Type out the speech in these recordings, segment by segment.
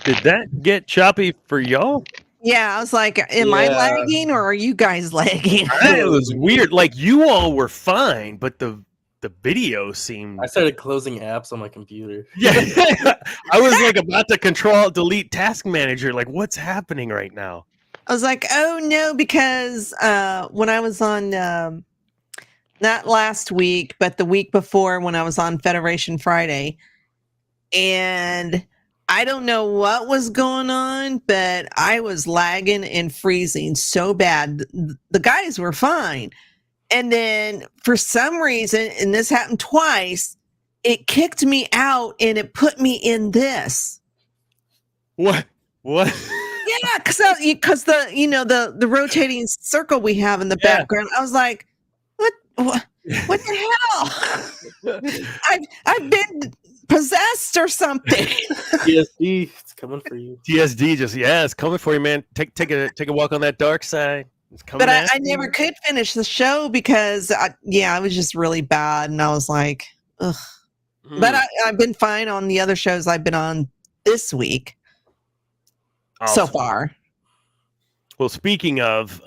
Did that get choppy for y'all? Yeah, I was like, am I lagging or are you guys lagging? It was weird. Like you all were fine, but the video seemed. I started closing apps on my computer. Yeah, I was like about to control delete task manager. Like, what's happening right now? I was like, oh no, because when I was on not last week, but the week before when I was on Federation Friday, and I don't know what was going on, but I was lagging and freezing so bad. The guys were fine. And then for some reason, and this happened twice, it kicked me out and it put me in this. What? Yeah, because the rotating circle we have in the background. I was like, what the hell? I've been possessed or something. TSD, it's coming for you. TSD, it's coming for you, man. Take a walk on that dark side. But I never could finish the show because it was just really bad, and I was like, ugh. But I've been fine on the other shows I've been on this week. Awesome. So far. Well, speaking of,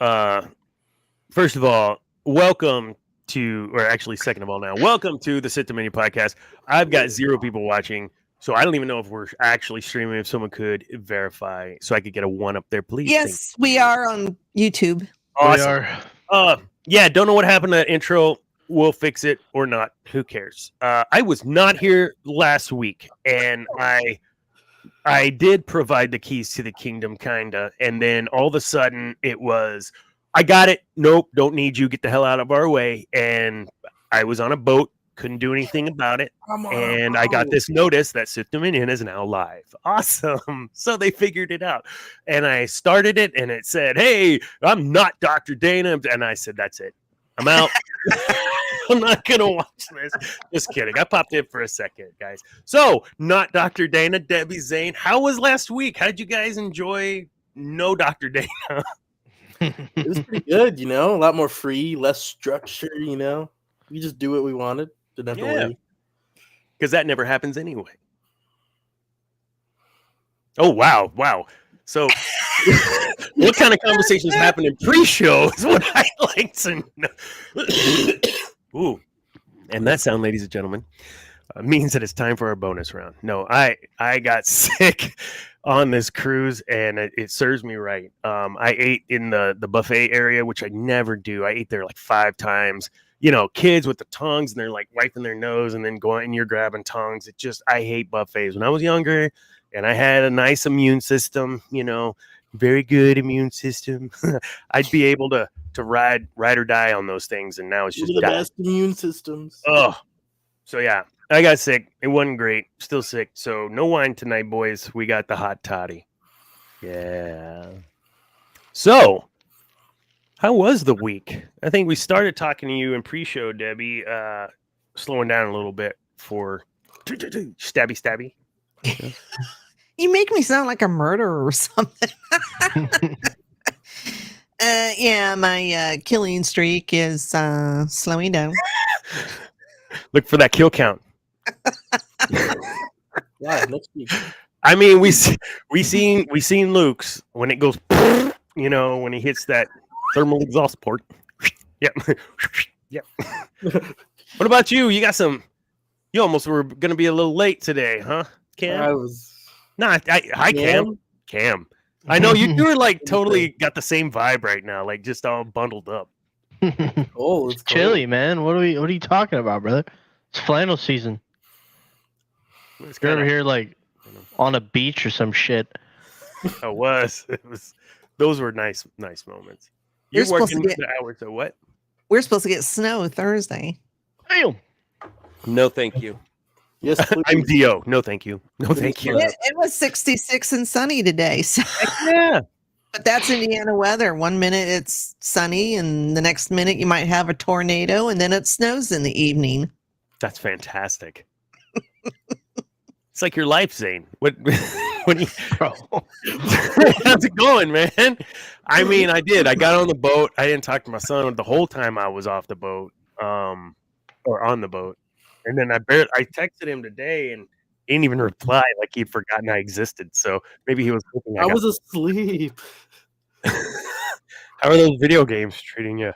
first of all, welcome to the Sith Dominion podcast. I've got 0 people watching, so I don't even know if we're actually streaming. If someone could verify so I could get a 1 up there, please. Yes, we are on YouTube. Awesome. We are. Don't know what happened to that intro. We'll fix it or not. Who cares? I was not here last week, and I did provide the keys to the kingdom, kinda, and then all of a sudden it was, I got it. Nope, don't need you. Get the hell out of our way. And I was on a boat, couldn't do anything about it, and I got this notice that Sith Dominion is now live. Awesome. So they figured it out, and I started it, and it said, "Hey, I'm not Dr. Dana," and I said, "That's it. I'm out." I'm not gonna watch this. Just kidding. I popped in for a second, guys. So, not Dr. Dana, Debbie Zane. How was last week? How did you guys enjoy no Dr. Dana? It was pretty good, a lot more free, less structure, We just do what we wanted. Didn't have to wait. Because that never happens anyway. Oh, wow. So, what kind of conversations happen in pre-show is what I'd like to know. Ooh, and that sound, ladies and gentlemen, means that it's time for our bonus round. No, I got sick on this cruise, and it serves me right. I ate in the buffet area, which I never do. I ate there like 5 times. Kids with the tongs, and they're like wiping their nose and then going, and you're grabbing tongs. I hate buffets. When I was younger, and I had a nice immune system, very good immune system, I'd be able to ride or die on those things, and now it's just the best immune systems. Oh, so yeah, I got sick. It wasn't great. Still sick. So no wine tonight, boys. We got the hot toddy. Yeah. So, how was the week? I think we started talking to you in pre-show, Debbie. Slowing down a little bit for stabby. You make me sound like a murderer or something. My killing streak is slowing down. Look for that kill count. Yeah, next week. I mean, we seen Luke's when it goes, when he hits that thermal exhaust port. Yep. Yep. What about you? You got some. You almost were going to be a little late today, huh, Cam? I was. No, hi, Cam. Cam. I know you were like totally got the same vibe right now, like just all bundled up. Oh, it's chilly, man. What are you talking about, brother? It's flannel season. You're over here like on a beach or some shit. It was. Those were nice moments. You're working the hours of what? We're supposed to get snow Thursday. Damn. No, thank you. Yes, please. I'm Dio. No, thank you. No, thank you. It was 66 and sunny today. So. Yeah. But that's Indiana weather. 1 minute it's sunny, and the next minute you might have a tornado, and then it snows in the evening. That's fantastic. It's like your life, Zane. When you, how's it going, man? I mean, I did. I got on the boat. I didn't talk to my son the whole time I was off the boat, or on the boat. And then I texted him today, and He didn't even reply, like he'd forgotten I existed. So maybe he was hoping I was asleep. How are those video games treating you?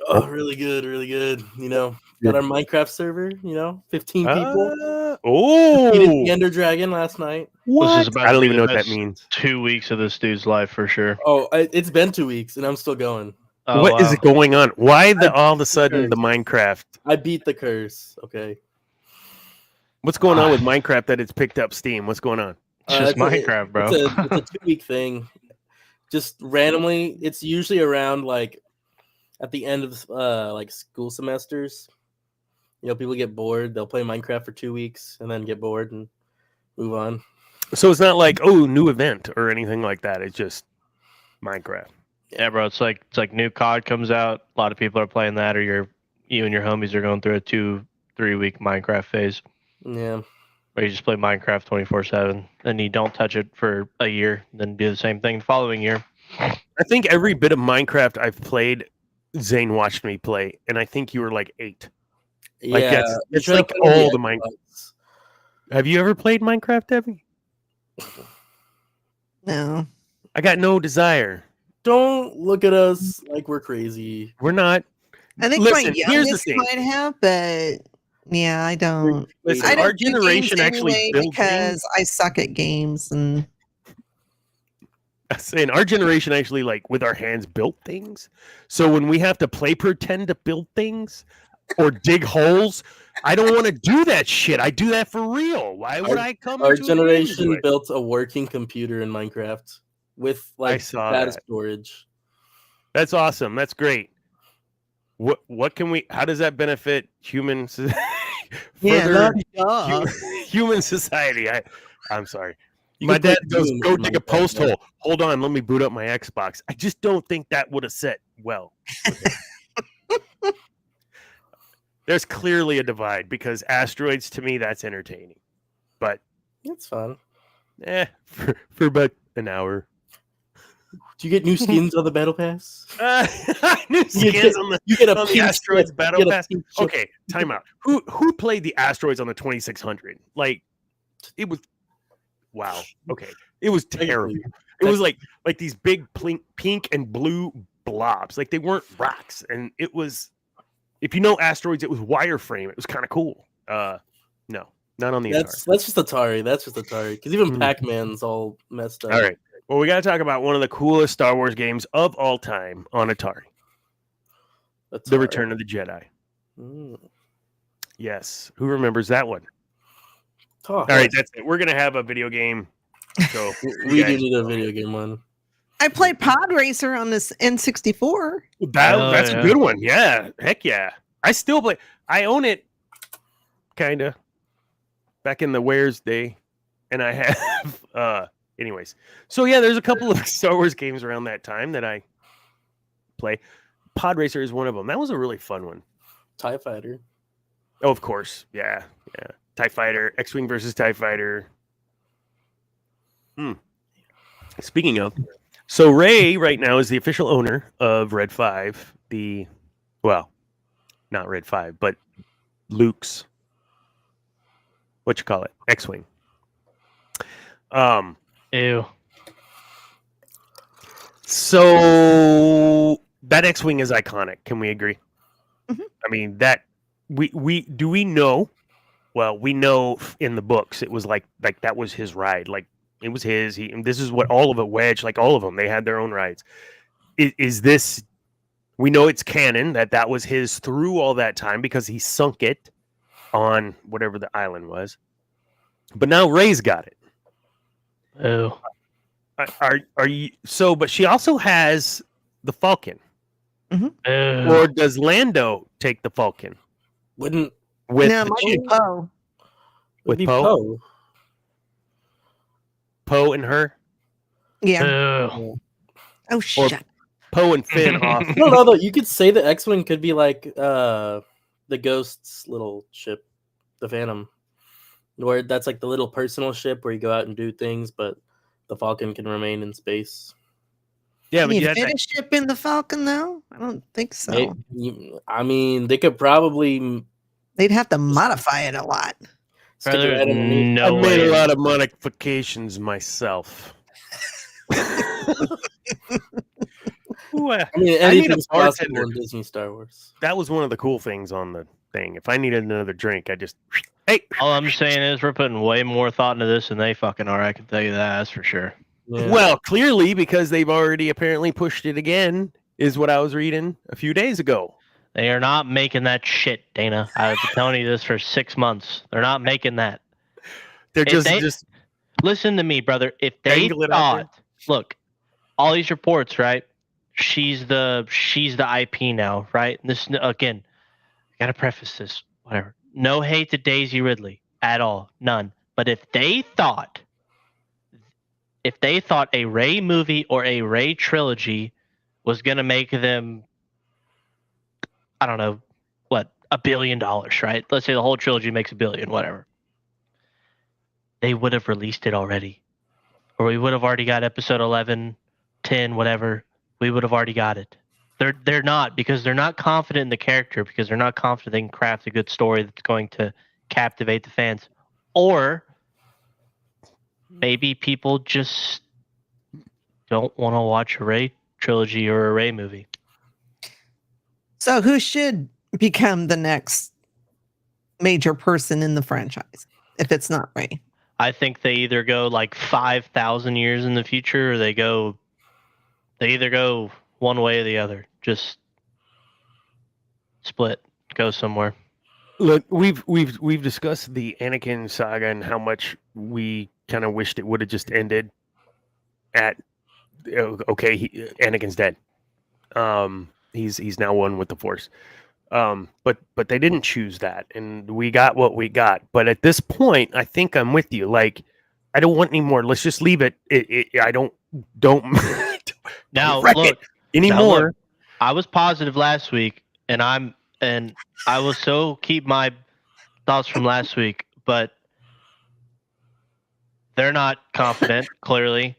Oh, really good, really good. You know, got our Minecraft server. You know, 15 people. Defeated the Oh, Ender Dragon last night. This what? is about I to don't be even the know what that best means. 2 weeks of this dude's life for sure. Oh, it's been 2 weeks and I'm still going. Oh, What is wow. going on? Why I all of a beat the sudden the curse. Minecraft? I beat the curse. Okay. What's going on with Minecraft that it's picked up steam? What's going on? It's just Minecraft, bro. It's a 2-week thing. Just randomly, it's usually around like at the end of like school semesters. You know, people get bored. They'll play Minecraft for 2 weeks and then get bored and move on. So it's not like new event or anything like that. It's just Minecraft. Yeah, bro. It's like new COD comes out. A lot of people are playing that, or you and your homies are going through a 2-3 week Minecraft phase Yeah. where you just play Minecraft 24/7, and you don't touch it for a year, then do the same thing the following year. I think every bit of Minecraft I've played, Zane watched me play, and I think you were like 8. Like Yeah. it's like all the Minecraft. Have you ever played Minecraft, Debbie? No. I got no desire. Don't look at us like we're crazy. We're not. I think Listen, my here's the youngest thing. might have, but yeah, I don't. Listen, I don't our do games generation actually anyway built because I suck at games, and I'm saying our generation actually like with our hands built things. So when we have to play pretend to build things or dig holes, I don't want to do that shit. I do that for real. Why would I come? Our into a game to do generation it? built a working computer in Minecraft with like saw data that. storage. That's awesome. That's great. What can we? How does that benefit humans? Human society. I'm sorry. You My can play dad goes, Doom go in dig a Minecraft post now. hole. Hold on, let me boot up my Xbox. I just don't think that would have set well. There's clearly a divide because asteroids to me that's entertaining, but It's fun. for about an hour. Do you get new skins on the battle pass? New skins You get a on the pink asteroids ship. battle You get a pass. pink ship. Okay, time out. Who played the asteroids on the 2600? Like, it was wow. Okay, it was terrible. It was like these big pink and blue blobs. Like they weren't rocks, and it was. If you know asteroids, it was wireframe. It was kind of cool. No, not on the Atari. That's just Atari. That's just Atari. Because even Pac-Man's all messed up. All right. Well, we got to talk about one of the coolest Star Wars games of all time on Atari. The Return of the Jedi. Yes. Who remembers that one? All right, that's it. We're going to have a video game. So we do need a video game one. I played Pod Racer on this N64. That's a good one. Yeah. Heck yeah. I still play. I own it. Kind of. Back in the Wares day. And I have... anyways. So yeah, there's a couple of Star Wars games around that time that I play. Pod Racer is one of them. That was a really fun one. TIE Fighter. Oh, of course. Yeah. TIE Fighter. X-Wing versus TIE Fighter. Speaking of... So Ray right now is the official owner of Red 5, not Red 5, but Luke's, what you call it, X-Wing. Ew. So that X-Wing is iconic. Can we agree? Mm-hmm. I mean, that we know, well, we know in the books, it was like that was his ride. Like, it was his. This is what all of it, Wedge, like all of them, they had their own rides. Is this? We know it's canon that was his through all that time because he sunk it on whatever the island was. But now Ray's got it. Oh. Are you so? But she also has the Falcon. Mm-hmm. Or does Lando take the Falcon? Wouldn't with no, Poe. With Poe? Poe and her? Yeah. Oh, shut up. Poe and Finn off. I don't know, though. You could say the X-Wing could be like the Ghost's little ship, the Phantom. Where that's like the little personal ship where you go out and do things, but the Falcon can remain in space. Yeah, but you fit a ship in the Falcon, though? I don't think so. I mean, they could probably... They'd have to modify it a lot. Stick it Brother, right underneath. no I made way. a lot of modifications myself. Ooh, I mean, I need a anything's possible bartender. in Disney Star Wars. That was one of the cool things on the thing. If I needed another drink, I just hey. All I'm saying is we're putting way more thought into this than they fucking are. I can tell you that. That's for sure. Yeah. Well, clearly because they've already apparently pushed it again, is what I was reading a few days ago. They are not making that shit, Dana. I've been telling you this for 6 months. They're not making that. They're If just listen to me, brother. If they Dangle it out there. thought, look, all these reports, right? She's the IP now, right? And this again, I gotta preface this. Whatever. No hate to Daisy Ridley at all, none. But if they thought a Rey movie or a Rey trilogy was gonna make them, I don't know, what, $1 billion, right? Let's say the whole trilogy makes $1 billion, whatever. They would have released it already. Or we would have already got episode 11, 10, whatever. We would have already got it. They're not, because they're not confident in the character, because they're not confident they can craft a good story that's going to captivate the fans. Or maybe people just don't want to watch a Rey trilogy or a Rey movie. So who should become the next major person in the franchise if it's not Rey? I think they either go like 5,000 years in the future, or they either go one way or the other. Just split, go somewhere. look. We've discussed the Anakin saga and how much we kind of wished it would have just ended at okay. Anakin's dead. He's now one with the Force. But they didn't choose that, and we got what we got. But at this point, I think I'm with you. Like, I don't want any more. Let's just leave it. I don't Now wreck look it anymore. look, I was positive last week, and I will so keep my thoughts from last week, but they're not confident, clearly.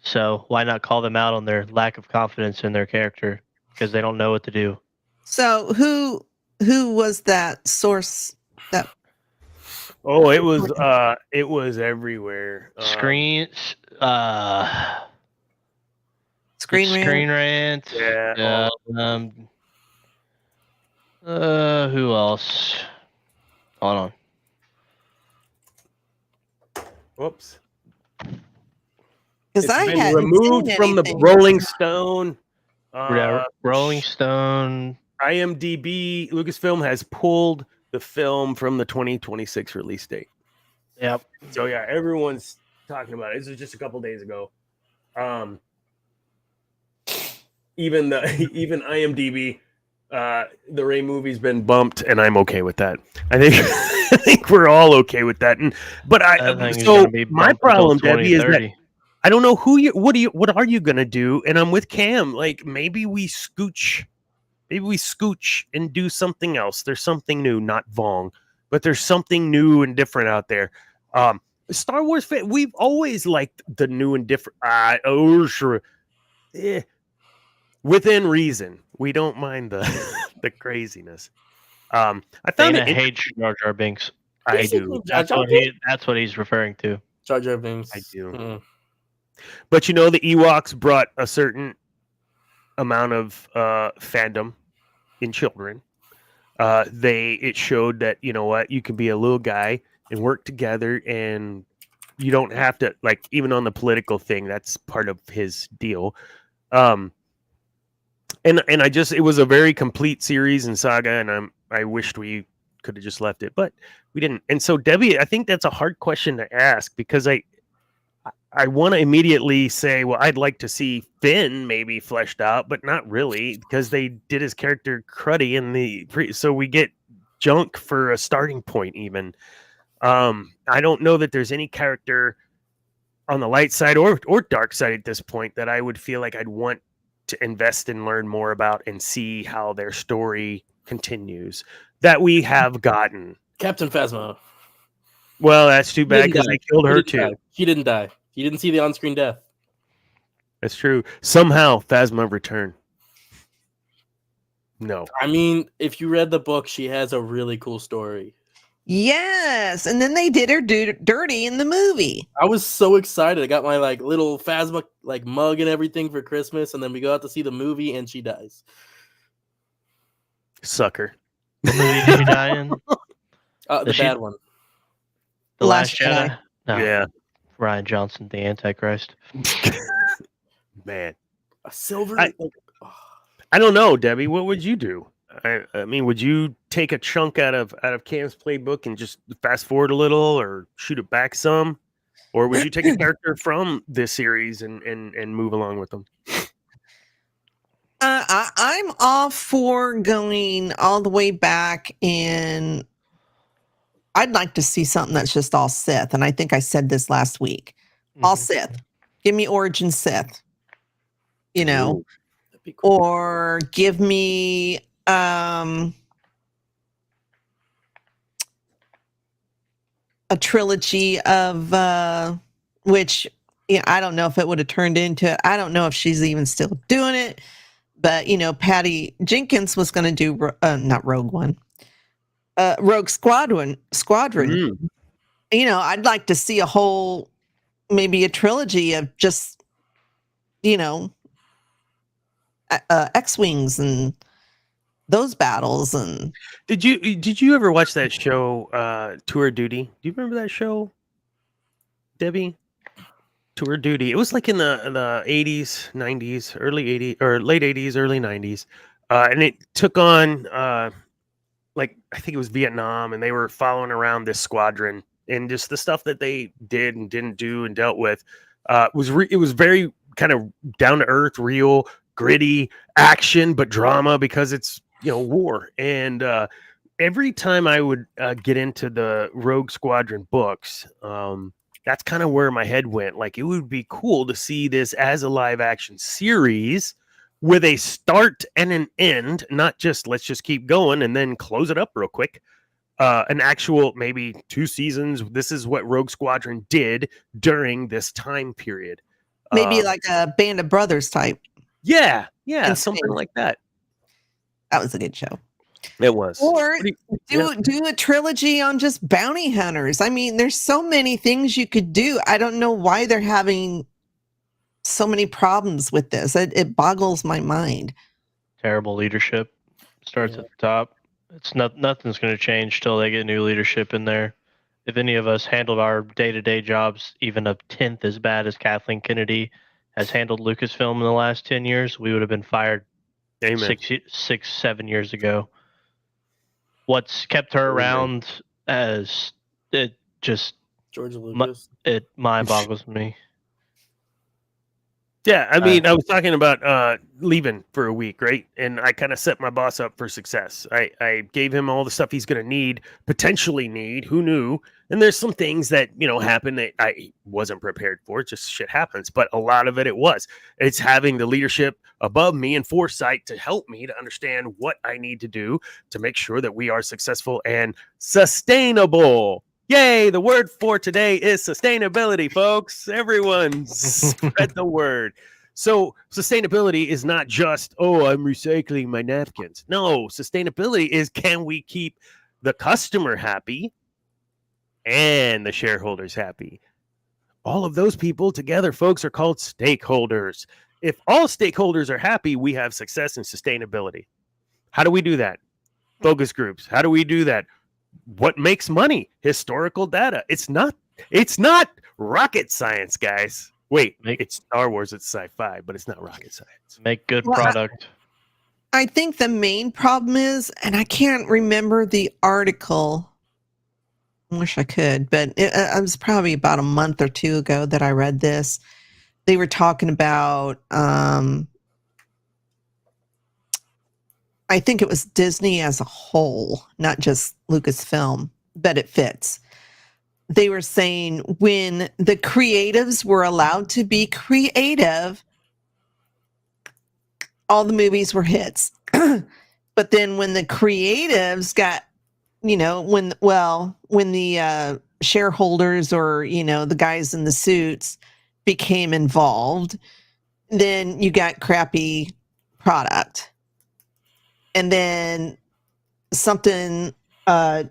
So why not call them out on their lack of confidence in their character, because they don't know what to do. So who was that source that Oh, it was everywhere. Screen Screen Rant? Rant. Yeah. Who else? Hold on. Whoops. Because It's I been hadn't removed seen from the anything. Rolling Stone. Rolling Stone. IMDb. Lucasfilm has pulled the film from the 2026 release date. Yep. So yeah, everyone's talking about it. This was just a couple days ago. Even IMDb, the Rey movie's been bumped, and I'm okay with that. I think we're all okay with that. But my problem, Debbie, is that I don't know what are you gonna do? And I'm with Cam. Like, maybe we scooch and do something else. There's something new, not Vong, but there's something new and different out there. Star Wars fan, we've always liked the new and different. Sure. Within reason. We don't mind the craziness. I found Dana it hates Jar Jar Binks. I do. That's what he's referring to. Jar Jar Binks. I do. But the Ewoks brought a certain amount of fandom in children. It showed that you can be a little guy and work together, and you don't have to, like, even on the political thing, that's part of his deal. And it was a very complete series and saga, and I wished we could have just left it, but we didn't. And so, Debbie, I think that's a hard question to ask, because I want to immediately say, well, I'd like to see Finn maybe fleshed out, but not really, because they did his character cruddy so we get junk for a starting point even. I don't know that there's any character on the light side or dark side at this point that I would feel like I'd want to invest and learn more about and see how their story continues that we have gotten. Captain Phasma. Well, that's too bad, because they killed her too. She didn't die. You didn't see the on-screen death. That's true. Somehow Phasma returned. No. I mean, if you read the book, she has a really cool story. Yes, and then they did her dirty in the movie. I was so excited. I got my like little Phasma like mug and everything for Christmas, and then we go out to see the movie, and she dies. Sucker. What movie did she die in? The Does she- bad one. The Last Last Jedi? Jedi. No. Yeah, Ryan Johnson, the Antichrist. man. A silver. I don't know, Debbie. What would you do? I mean, would you take a chunk out of Cam's playbook and just fast forward a little, or shoot it back some, or would you take a character from this series and move along with them? I'm all for going all the way back, and I'd like to see something that's just all Sith. And I think I said this last week. All Mhm. Sith. Give me Origin Sith. You know, Ooh. That'd be cool. or give me a trilogy of which I don't know if it would have turned into. I don't know if she's even still doing it, but Patty Jenkins was going to do not Rogue One, Rogue Squadron. Mm. I'd like to see a whole, maybe a trilogy of just X-wings and those battles. And Did you ever watch that show, Tour Duty? Do you remember that show, Debbie? Tour Duty. It was like in the 80s, 90s, early 80s or late 80s, early 90s, and it took on like I think it was Vietnam, and they were following around this squadron, and just the stuff that they did and didn't do and dealt with it was very kind of down to earth, real, gritty action, but drama because it's war. And every time I would get into the Rogue Squadron books, that's kind of where my head went. Like, it would be cool to see this as a live action series with a start and an end, not just let's just keep going and then close it up real quick. An actual maybe 2 seasons. This is what Rogue Squadron did during this time period. maybe like a Band of Brothers type. Yeah, in something space. like that. That was a good show. It was. Or Yeah. do a trilogy on just bounty hunters. I mean, there's so many things you could do. I don't know why they're having so many problems with this. It boggles my mind. Terrible leadership. Starts Yeah. at the top. It's nothing's going to change till they get new leadership in there. If any of us handled our day-to-day jobs even a tenth as bad as Kathleen Kennedy has handled Lucasfilm in the last 10 years, we would have been fired Amen. 7 years ago. What's kept her Amen. around as it just George Lucas. it mind boggles me. Yeah, I mean, I was talking about leaving for a week, right? And I kind of set my boss up for success. I gave him all the stuff he's going to potentially need. Who knew? And there's some things that happen that I wasn't prepared for. Just shit happens, but a lot of it was. It's having the leadership above me and foresight to help me to understand what I need to do to make sure that we are successful and sustainable. Yay, the word for today is sustainability, folks. Everyone spread the word. So sustainability is not just, I'm recycling my napkins. No, sustainability is, can we keep the customer happy and the shareholders happy? All of those people together, folks, are called stakeholders. If all stakeholders are happy, we have success and sustainability. How do we do that? Focus groups. How do we do that? What makes money? Historical data. It's not rocket science, guys. Wait, it's Star Wars, it's sci-fi, but it's not rocket science. Make good Well, product. I think the main problem is, and I can't remember the article. I wish I could, but it was probably about a month or two ago that I read this. They were talking about, I think it was Disney as a whole, not just Lucasfilm, but it fits. They were saying when the creatives were allowed to be creative, all the movies were hits. But then when the creatives got, when the shareholders or, the guys in the suits became involved, then you got crappy product. And then something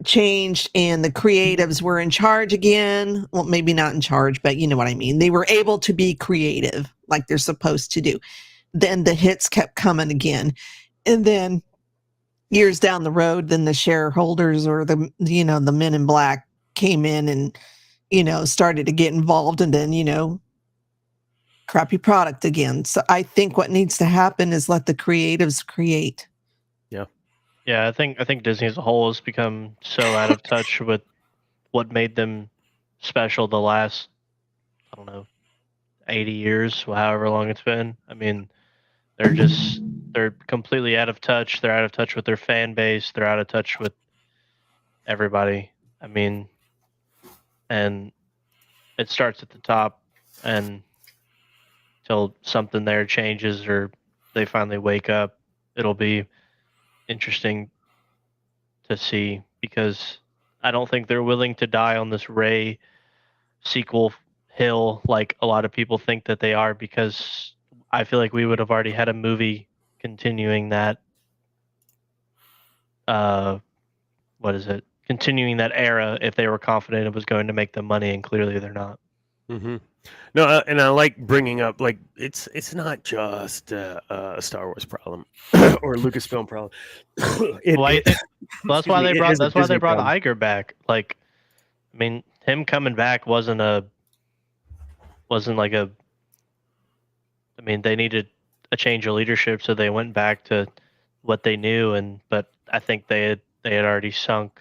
changed and the creatives were in charge again. Well, maybe not in charge, but you know what I mean. They were able to be creative like they're supposed to do. Then the hits kept coming again. And then years down the road, then the shareholders or the men in black came in and started to get involved, and then crappy product again. So I think what needs to happen is let the creatives create. Yeah, I think Disney as a whole has become so out of touch with what made them special the last, I don't know, 80 years, however long it's been. I mean, they're completely out of touch. They're out of touch with their fan base. They're out of touch with everybody. I mean, and it starts at the top, and till something there changes or they finally wake up, it'll be interesting to see, because I don't think they're willing to die on this Rey sequel hill like a lot of people think that they are, because I feel like we would have already had a movie continuing that continuing that era if they were confident it was going to make them money, and clearly they're not. Mm-hmm. No, and I like bringing up, like, it's not just a Star Wars problem or a Lucasfilm problem. That's why they brought Iger back. Like, I mean, him coming back wasn't like a. I mean, they needed a change of leadership, so they went back to what they knew, but I think they had already sunk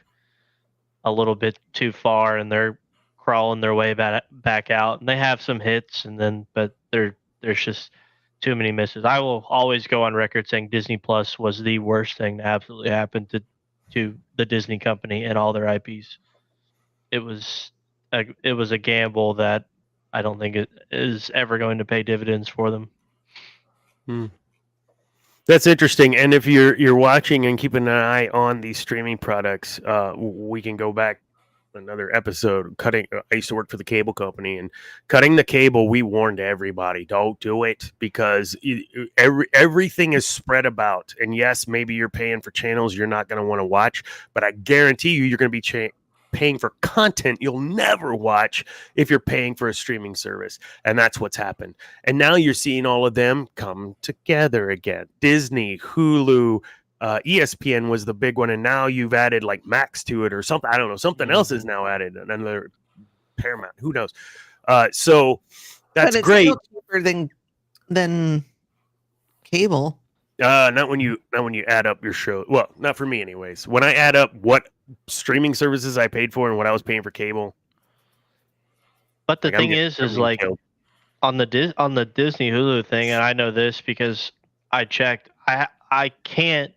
a little bit too far, and they're crawling their way back out. And they have some hits, but there's just too many misses. I will always go on record saying Disney Plus was the worst thing that absolutely happened to the Disney company and all their IPs. It was a gamble that I don't think it is ever going to pay dividends for them. That's interesting. And if you're watching and keeping an eye on these streaming products, we can go back another episode. I used to work for the cable company, and cutting the cable, we warned everybody, don't do it, because everything is spread about. And yes, maybe you're paying for channels you're not going to want to watch, but I guarantee you're going to be paying for content you'll never watch if you're paying for a streaming service. And that's what's happened. And now you're seeing all of them come together again. Disney, Hulu, ESPN was the big one, and now you've added like Max to it or something. I don't know. Something else is now added. Another Paramount. Who knows? So that's great. Still cheaper than cable. Not when you add up your show. Well, not for me, anyways. When I add up what streaming services I paid for and what I was paying for cable. But the thing is like killed. on the Disney Hulu thing, and I know this because I checked. I can't.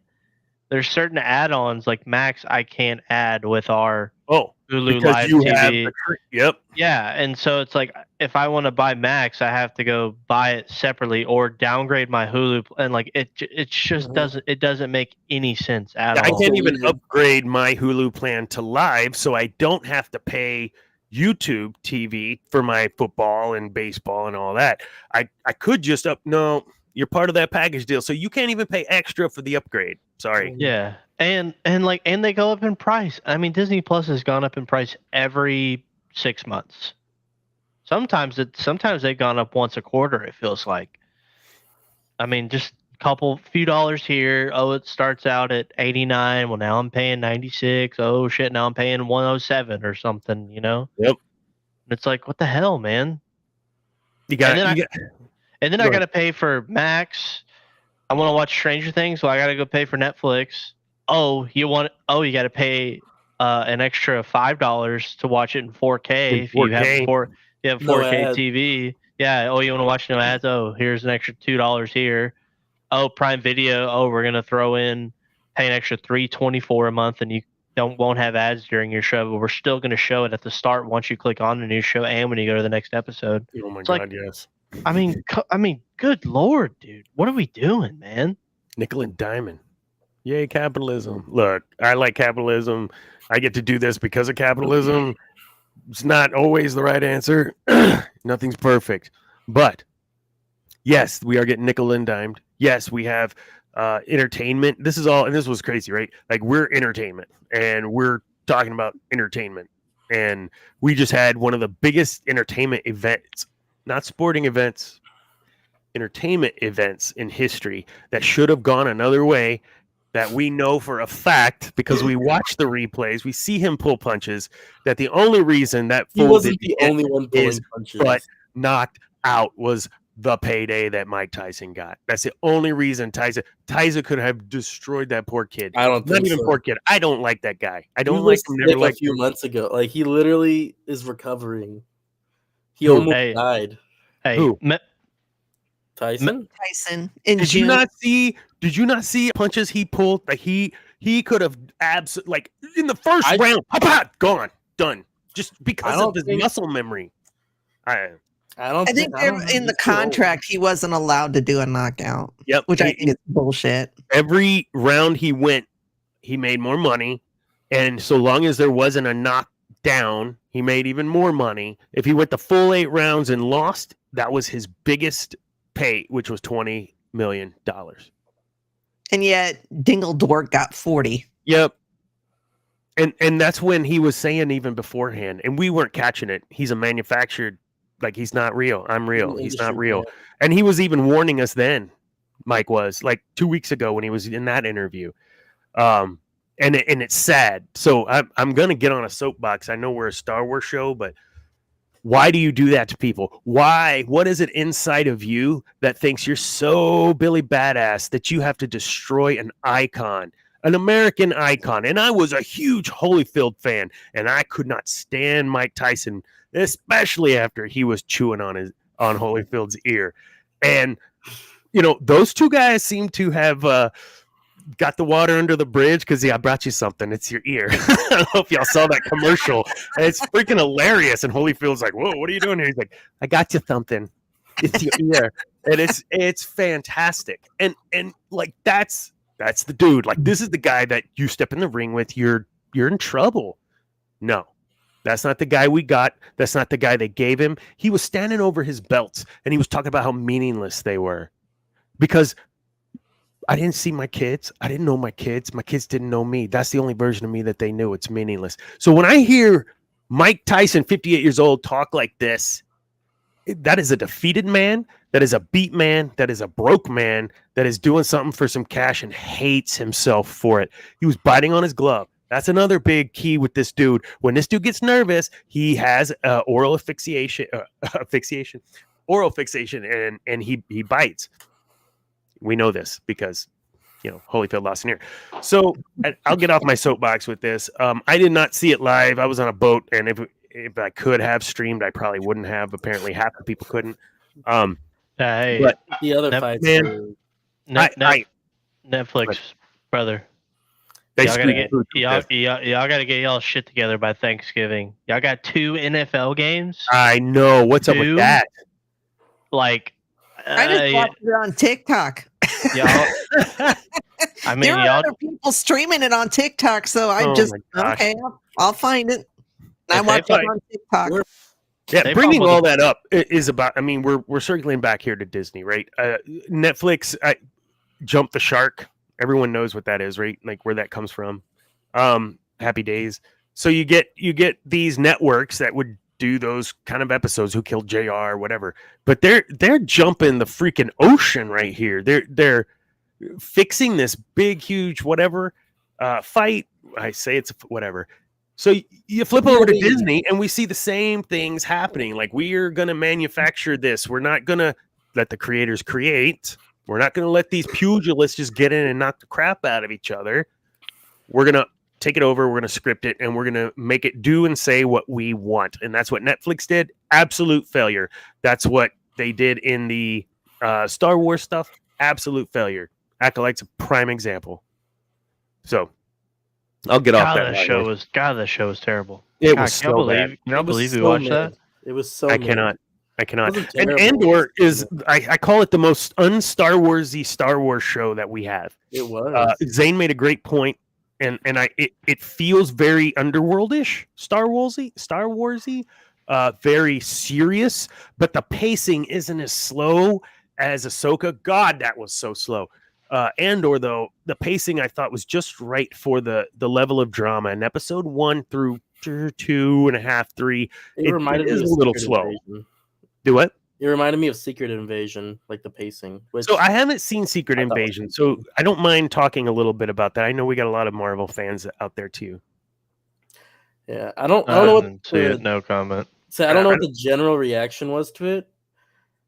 There's certain add-ons like Max I can't add with our Hulu Live TV. Yep. Yeah, and so it's like if I want to buy Max, I have to go buy it separately or downgrade my Hulu, and like it just doesn't make any sense at all. I can't even upgrade my Hulu plan to Live, so I don't have to pay YouTube TV for my football and baseball and all that. I could just No, you're part of that package deal, so you can't even pay extra for the upgrade. Sorry. Yeah, and they go up in price. I mean, Disney Plus has gone up in price every 6 months. Sometimes they've gone up once a quarter. It feels like. I mean, just few dollars here. Oh, it starts out at $89. Well, now I'm paying $96. Oh shit, now I'm paying $107 or something. You know. Yep. And it's like, what the hell, man? And then I got to pay for Max. I want to watch Stranger Things, so I got to go pay for Netflix. You got to pay an extra $5 to watch it in 4K if you have 4K TV. Yeah. Oh, you want to watch no ads? Oh, here's an extra $2 here. Oh, Prime Video. Oh, we're gonna throw in pay an extra $3.24 a month, and you won't have ads during your show, but we're still gonna show it at the start once you click on the new show and when you go to the next episode. Oh my God, yes. I mean, good Lord, dude, what are we doing, man? Nickel and diamond. Yay, capitalism. Look, I like capitalism. I get to do this because of capitalism. It's not always the right answer. Nothing's perfect. But yes, we are getting nickel and dimed. Yes, we have entertainment. This is all, and this was crazy, right? Like we're entertainment, and we're talking about entertainment, and we just had one of the biggest entertainment events, not sporting events, entertainment events in history that should have gone another way. That we know for a fact because we watch the replays, we see him pull punches. That the only reason that He fool wasn't didn't the get only one pulling his punches. butt knocked out was the payday that Mike Tyson got. That's the only reason Tyson could have destroyed that poor kid. I don't Not think even so. poor kid. I don't like that guy. I He don't was like him. sick Never a liked few him. months ago. Like he literally is recovering. He Who? almost Hey. died. Hey, Who? Tyson. Tyson in Did June. you not see? Did you not see punches he pulled? Like he could have like in the first round, gone, done, just because of his muscle memory. I I think in the contract he wasn't allowed to do a knockout. Yep, which I think is bullshit. Every round he went, he made more money, and so long as there wasn't a knockdown, he made even more money. If he went the full 8 rounds and lost, that was his biggest pay, which was $20 million. And yet Dingle Dork got 40. Yep. And that's when he was saying even beforehand, and we weren't catching it. He's a manufactured, like he's not real. I'm real. He's not real. Man. And he was even warning us then. Mike was like 2 weeks ago when he was in that interview. And it's sad. So I'm gonna get on a soapbox. I know we're a Star Wars show, but why do you do that to people? Why? What is it inside of you that thinks you're so Billy Badass that you have to destroy an icon, an American icon? And I was a huge Holyfield fan, and I could not stand Mike Tyson, especially after he was chewing on Holyfield's ear. And you know, those two guys seem to have got the water under the bridge because I brought you something. It's your ear. I don't know if y'all saw that commercial. And it's freaking hilarious. And Holyfield's like, "Whoa, what are you doing here?" He's like, "I got you something. It's your ear." And it's fantastic. And like that's the dude. Like this is the guy that you step in the ring with, you're in trouble. No. That's not the guy we got. That's not the guy they gave him. He was standing over his belts and he was talking about how meaningless they were. Because I didn't see my kids. I didn't know my kids. My kids didn't know me. That's the only version of me that they knew. It's meaningless. So when I hear Mike Tyson, 58 years old, talk like this, that is a defeated man. That is a beat man. That is a broke man. That is doing something for some cash and hates himself for it. He was biting on his glove. That's another big key with this dude. When this dude gets nervous, he has oral asphyxiation, and he bites. We know this because, you know, Holyfield lost an ear. So I'll get off my soapbox with this. I did not see it live. I was on a boat, and if I could have streamed, I probably wouldn't have. Apparently, half the people couldn't. Hey, but the other fights, man, Netflix, brother. Y'all gotta get y'all shit together by Thanksgiving. Y'all got 2 NFL games. I know. What's up with that? Like, I just watched it on TikTok. Y'all, I mean, there are other people streaming it on TikTok, so I I'll find it. I watch it on TikTok. Yeah, bringing all that up is about. I mean, we're circling back here to Disney, right? Netflix jumped the shark. Everyone knows what that is, right? Like where that comes from. Happy Days. So you get these networks that would do those kind of episodes, Who Killed JR, whatever. But they're jumping the freaking ocean right here. They're fixing this big, huge, whatever fight. I say it's whatever. So you flip over to Disney and we see the same things happening. Like we are going to manufacture this. We're not going to let the creators create. We're not going to let these pugilists just get in and knock the crap out of each other. We're going to take it over. We're going to script it and we're going to make it do and say what we want. And that's what Netflix did. Absolute failure. That's what they did in the Star Wars stuff. Absolute failure. Acolyte's a prime example. So I'll get off that. The show was terrible. It was so bad. You don't believe we watched that? It was so. I cannot. And Andor is, I call it the most un-Star Warsy Star Wars show that we have. It was. Zane made a great point, and it feels very underworldish, Star Warsy, very serious, but the pacing isn't as slow as Ahsoka. God, that was so slow. Andor, though, the pacing I thought was just right for the level of drama. In episode 1 through 2.5, 3, It it reminded me is of a little Secret slow. Invasion. Do what? It reminded me of Secret Invasion, like the pacing. Which So I haven't seen Secret I thought was Invasion, pretty so good. I don't mind talking a little bit about that. I know we got a lot of Marvel fans out there too. Yeah, I don't I know what didn't see it. No comment. so I don't know what the general reaction was to it,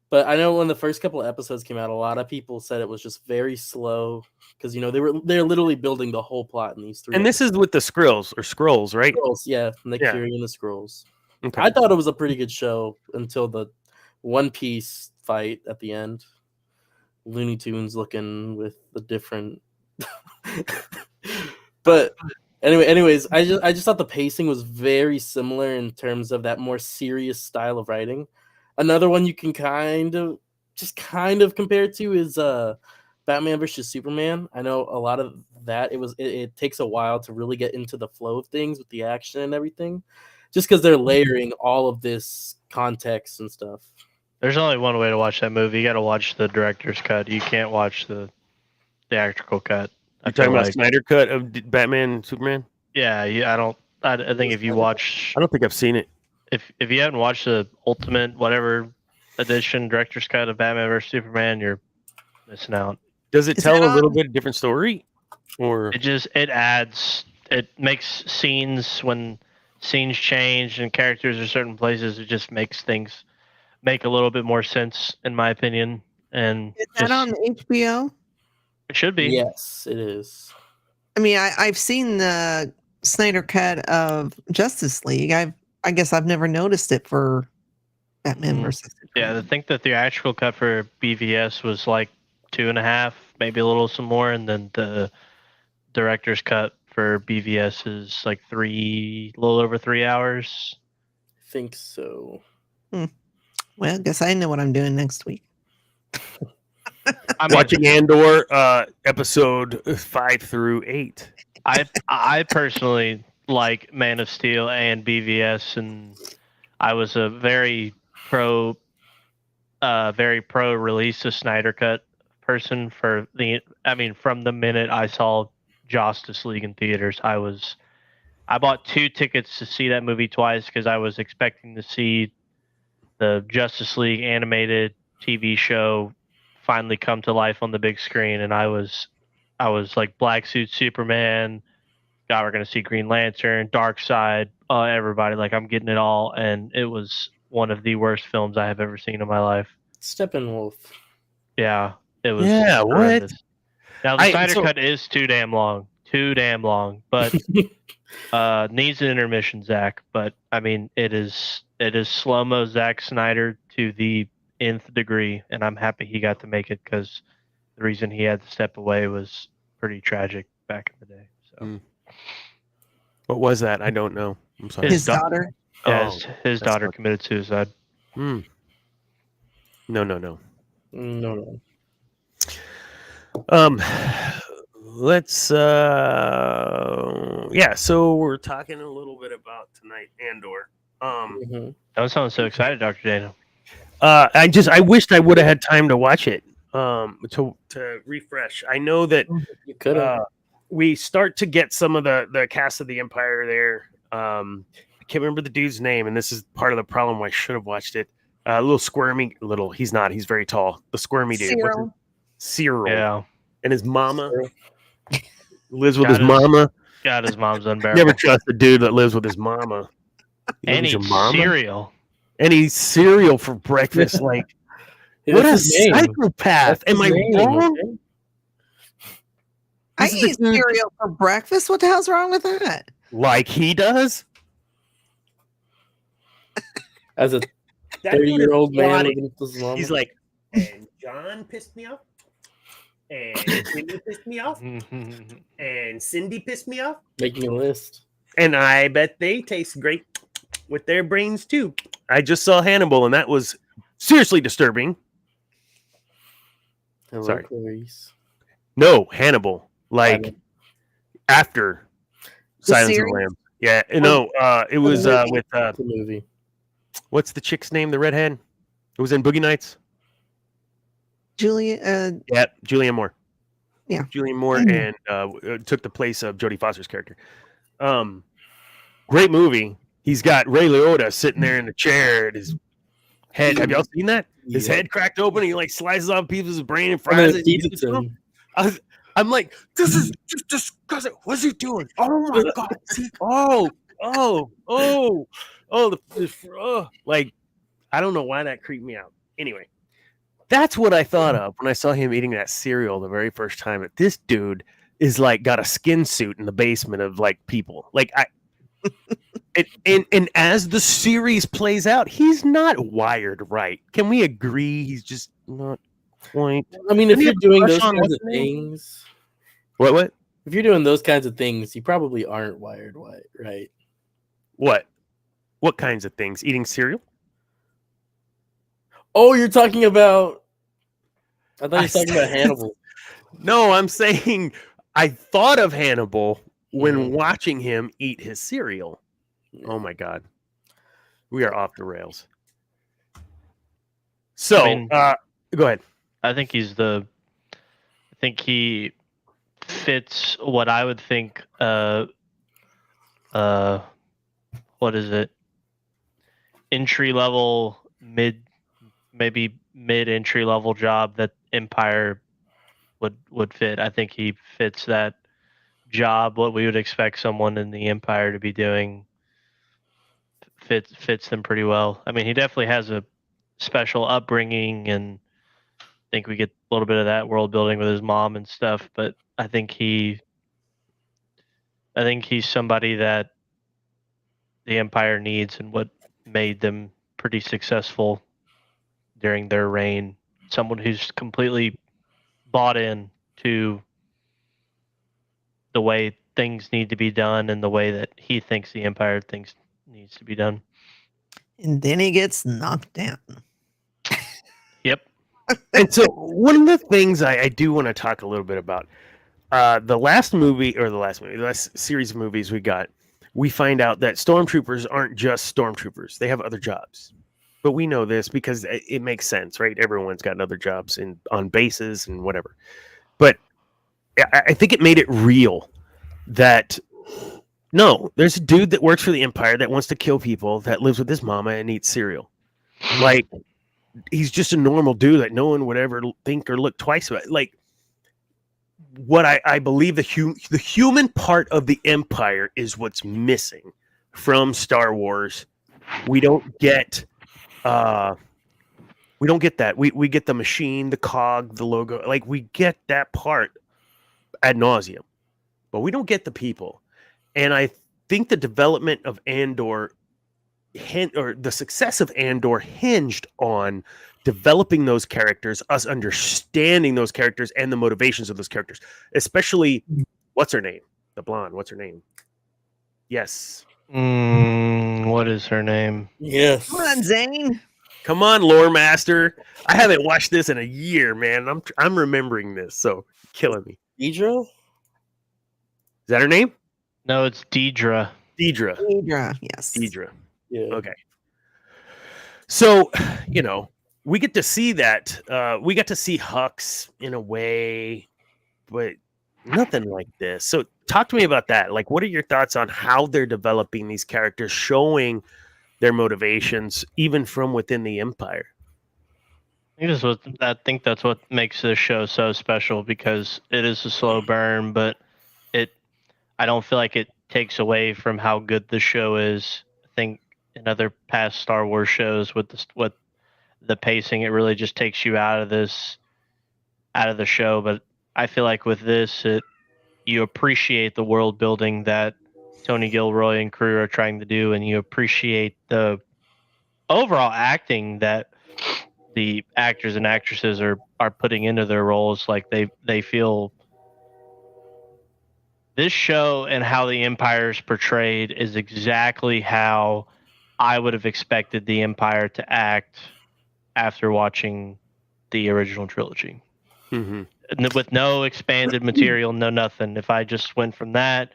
but I know when the first couple of episodes came out, a lot of people said it was just very slow because they're literally building the whole plot in these 3. And this is with the Skrulls, right? Scrolls, yeah, Nick Yeah. Fury and the Scrolls. Okay. I thought it was a pretty good show until the One Piece fight at the end. Looney Tunes looking with the different. But anyways, I just thought the pacing was very similar in terms of that more serious style of writing. Another one you can kind of compare to is Batman versus Superman. I know a lot of that it takes a while to really get into the flow of things with the action and everything, just because they're layering all of this context and stuff. There's only one way to watch that movie. You got to watch the director's cut. You can't watch the theatrical cut. You talking about Snyder cut of Batman and Superman? Yeah, I think if you watch, I don't think I've seen it. if you haven't watched the Ultimate whatever edition director's cut of Batman vs Superman, you're missing out. Does it tell a little bit of different story, or it makes scenes when scenes change and characters are certain places. It just makes things make a little bit more sense, in my opinion. And Is that on HBO? It should be. Yes, it is. I mean, I've seen the Snyder cut of Justice League. I guess I've never noticed it for Batman versus Superman. Yeah, I think the theatrical cut for BVS was like 2.5, maybe a little some more, and then the director's cut for BVS is like a little over 3 hours. I think so. Well, I guess I know what I'm doing next week. I'm watching Andor episode 5 through 8. I personally like Man of Steel and BVS, and I was a very pro release of Snyder Cut person from the minute I saw Justice League in theaters. I bought 2 tickets to see that movie twice because I was expecting to see the Justice League animated TV show finally come to life on the big screen, and I was like Black Suit Superman. God, we're gonna see Green Lantern, Darkseid, everybody. Like, I'm getting it all, and it was one of the worst films I have ever seen in my life. Steppenwolf. Yeah, it was. Yeah, horrendous. what? Now the Snyder cut is too damn long, but needs an intermission, Zach. But I mean, it is slow-mo Zack Snyder to the nth degree, and I'm happy he got to make it because the reason he had to step away was pretty tragic back in the day. So, What was that? I don't know. I'm sorry. His daughter. Yeah, his daughter committed suicide. No. No. Let's so we're talking a little bit about tonight, Andor. Don't sound so excited, Dr. Dana. I wished I would have had time to watch it to refresh. I know that You could have. we start to get some of the cast of the Empire there. I can't remember the dude's name, and this is part of the problem why I should have watched it. He's not, he's very tall. The squirmy dude. Cyril. Yeah. And his mama lives with his mama. God, his mom's unbearable. Never trust a dude that lives with his mama. And eats cereal. And eats cereal for breakfast. Like, what a psychopath. Am I wrong? I eat cereal for breakfast. What the hell's wrong with that? Like he does? As a 30-year-old man living with his mom. He's like, and John pissed me off. And Cindy pissed me off. And Cindy pissed me off. Making a list. And I bet they taste great with their brains too. I just saw Hannibal, and that was seriously disturbing. Hello, sorry. Clarice. No, Hannibal. Like after Silence of the Lambs. Yeah, no, it was with the movie. What's the chick's name? The redhead. It was in Boogie Nights. Julianne Moore. Yeah. Julian Moore, Mhm. and took the place of Jodie Foster's character. Great movie. He's got Ray Liotta sitting there in the chair, and his head. Have y'all seen that? His Yeah. head cracked open, and he like slices off pieces of brain and And fries then it. feeds it to him. I'm like, this is just disgusting. What's he doing? Oh my god! See? Like, I don't know why that creeped me out. Anyway, that's what I thought of when I saw him eating that cereal the very first time. That this dude is like got a skin suit in the basement of like people. Like and as the series plays out, he's not wired right. Can we agree? He's just not quite. I mean, if Didn't he you're have a doing crush those on kinds what's of her name? things, What? if you're doing those kinds of things, you probably aren't wired right. What? What kinds of things? Eating cereal? Oh, you're talking about. I thought you were talking about Hannibal. No, I'm saying I thought of Hannibal when Mhm. watching him eat his cereal. Yeah. Oh my god. We are off the rails. So, I mean- go ahead. I think I think he fits what I would think. What is it? Entry level, maybe mid entry level job that Empire would fit. I think he fits that job. What we would expect someone in the Empire to be doing fits them pretty well. I mean, he definitely has a special upbringing, and I think we get a little bit of that world building with his mom and stuff. But I think he's somebody that the Empire needs, and what made them pretty successful during their reign. Someone who's completely bought in to the way things need to be done and the way that he thinks the Empire thinks needs to be done. And then he gets knocked down. Yep. And so, one of the things I do want to talk a little bit about, the last series of movies we got, we find out that stormtroopers aren't just stormtroopers. They have other jobs. But we know this because it makes sense, right? Everyone's got other jobs on bases and whatever. But I think it made it real that no, there's a dude that works for the Empire that wants to kill people, that lives with his mama and eats cereal. Like, he's just a normal dude that no one would ever think or look twice about. Like, what I believe the human part of the Empire is what's missing from Star Wars. We don't get that. We get the machine, the cog, the logo. Like, we get that part ad nauseum, but we don't get the people. And I think the development of Andor or the success of Andor hinged on developing those characters, us understanding those characters and the motivations of those characters, especially what's her name? The blonde, what's her name? Yes. What is her name? Yes. Come on, Zane. Come on, lore master. I haven't watched this in a year, man. I'm remembering this, so killing me. Deidre? Is that her name? No, it's Deidre. Deidre. Deidre, yes. Deidre. Yeah. Okay. So, we get to see that. We got to see Hux in a way, but nothing like this. So talk to me about that. Like, what are your thoughts on how they're developing these characters, showing their motivations, even from within the Empire? I think that's what makes this show so special, because it is a slow burn, but I don't feel like it takes away from how good the show is. I think in other past Star Wars shows with the pacing, it really just takes you out of the show. But I feel like with this, you appreciate the world building that Tony Gilroy and crew are trying to do, and you appreciate the overall acting that the actors and actresses are putting into their roles. Like they feel this show and how the Empire is portrayed is exactly how I would have expected the Empire to act after watching the original trilogy. Mm-hmm. With no expanded material, no nothing. If I just went from that,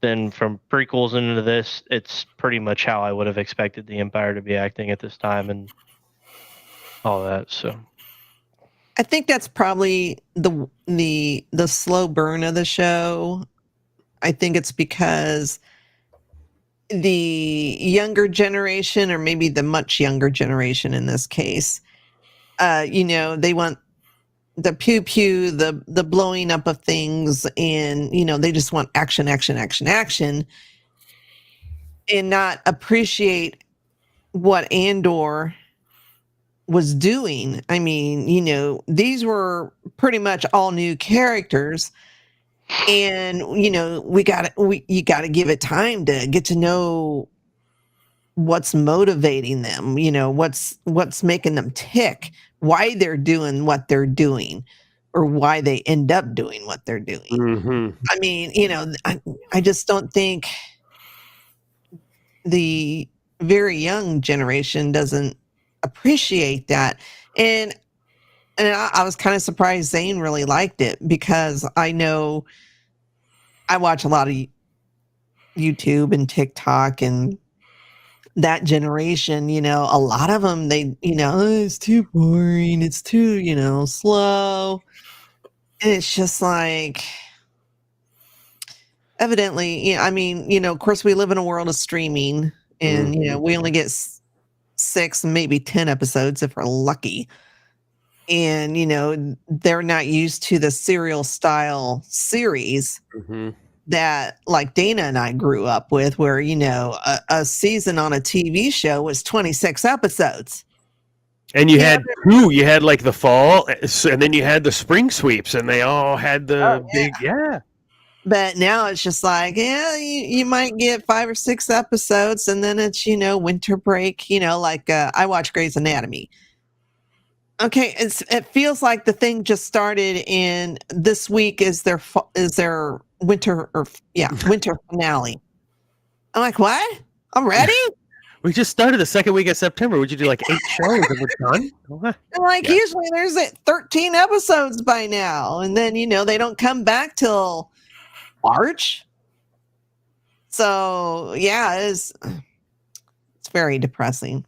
then from prequels into this, it's pretty much how I would have expected the Empire to be acting at this time and all that. So I think that's probably the slow burn of the show. I think it's because the younger generation, or maybe the much younger generation in this case, they want the pew pew, the blowing up of things, and they just want action, action, action, action, and not appreciate what Andor was doing. I mean, these were pretty much all new characters, and you got to give it time to get to know what's motivating them, what's making them tick, why they're doing what they're doing, or why they end up doing what they're doing. Mm-hmm. I mean, I just don't think the very young generation doesn't appreciate that. And I was kind of surprised Zane really liked it, because I know I watch a lot of YouTube and TikTok, and that generation, a lot of them, they, "Oh, it's too boring. It's too, slow." And it's just like, evidently, I mean, of course, we live in a world of streaming, and, we only get 6, maybe 10 episodes if we're lucky. And, they're not used to the serial style series Mm-hmm. that, like, Dana and I grew up with, where, a season on a TV show was 26 episodes. And you had two. You had like the fall, and then you had the spring sweeps, and they all had the big, yeah. But now it's just like, yeah, you might get 5 or 6 episodes, and then it's, winter break, like I watch Grey's Anatomy. Okay, it feels like the thing just started, and this week is their winter finale. I'm like, what? I'm ready? We just started the second week of September. Would you do like 8 shows and we're done? What? And like, usually there's 13 episodes by now, and then they don't come back till March. So yeah, it's very depressing.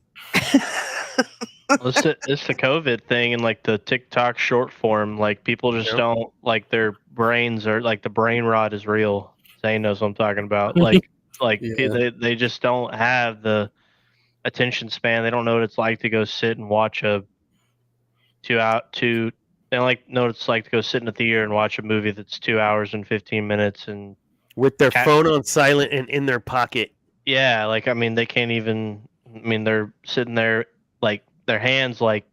Well, it's the COVID thing, and like the TikTok short form, like people just don't, like, their brains are like, the brain rot is real. Zane knows what I'm talking about. Like they just don't have the attention span. They don't know what it's like to go sit and watch a they don't know what it's like to go sit in a theater and watch a movie that's 2 hours and 15 minutes and with their phone on silent and in their pocket. Yeah, like, I mean, they can't even. I mean, they're sitting there, like, their hands like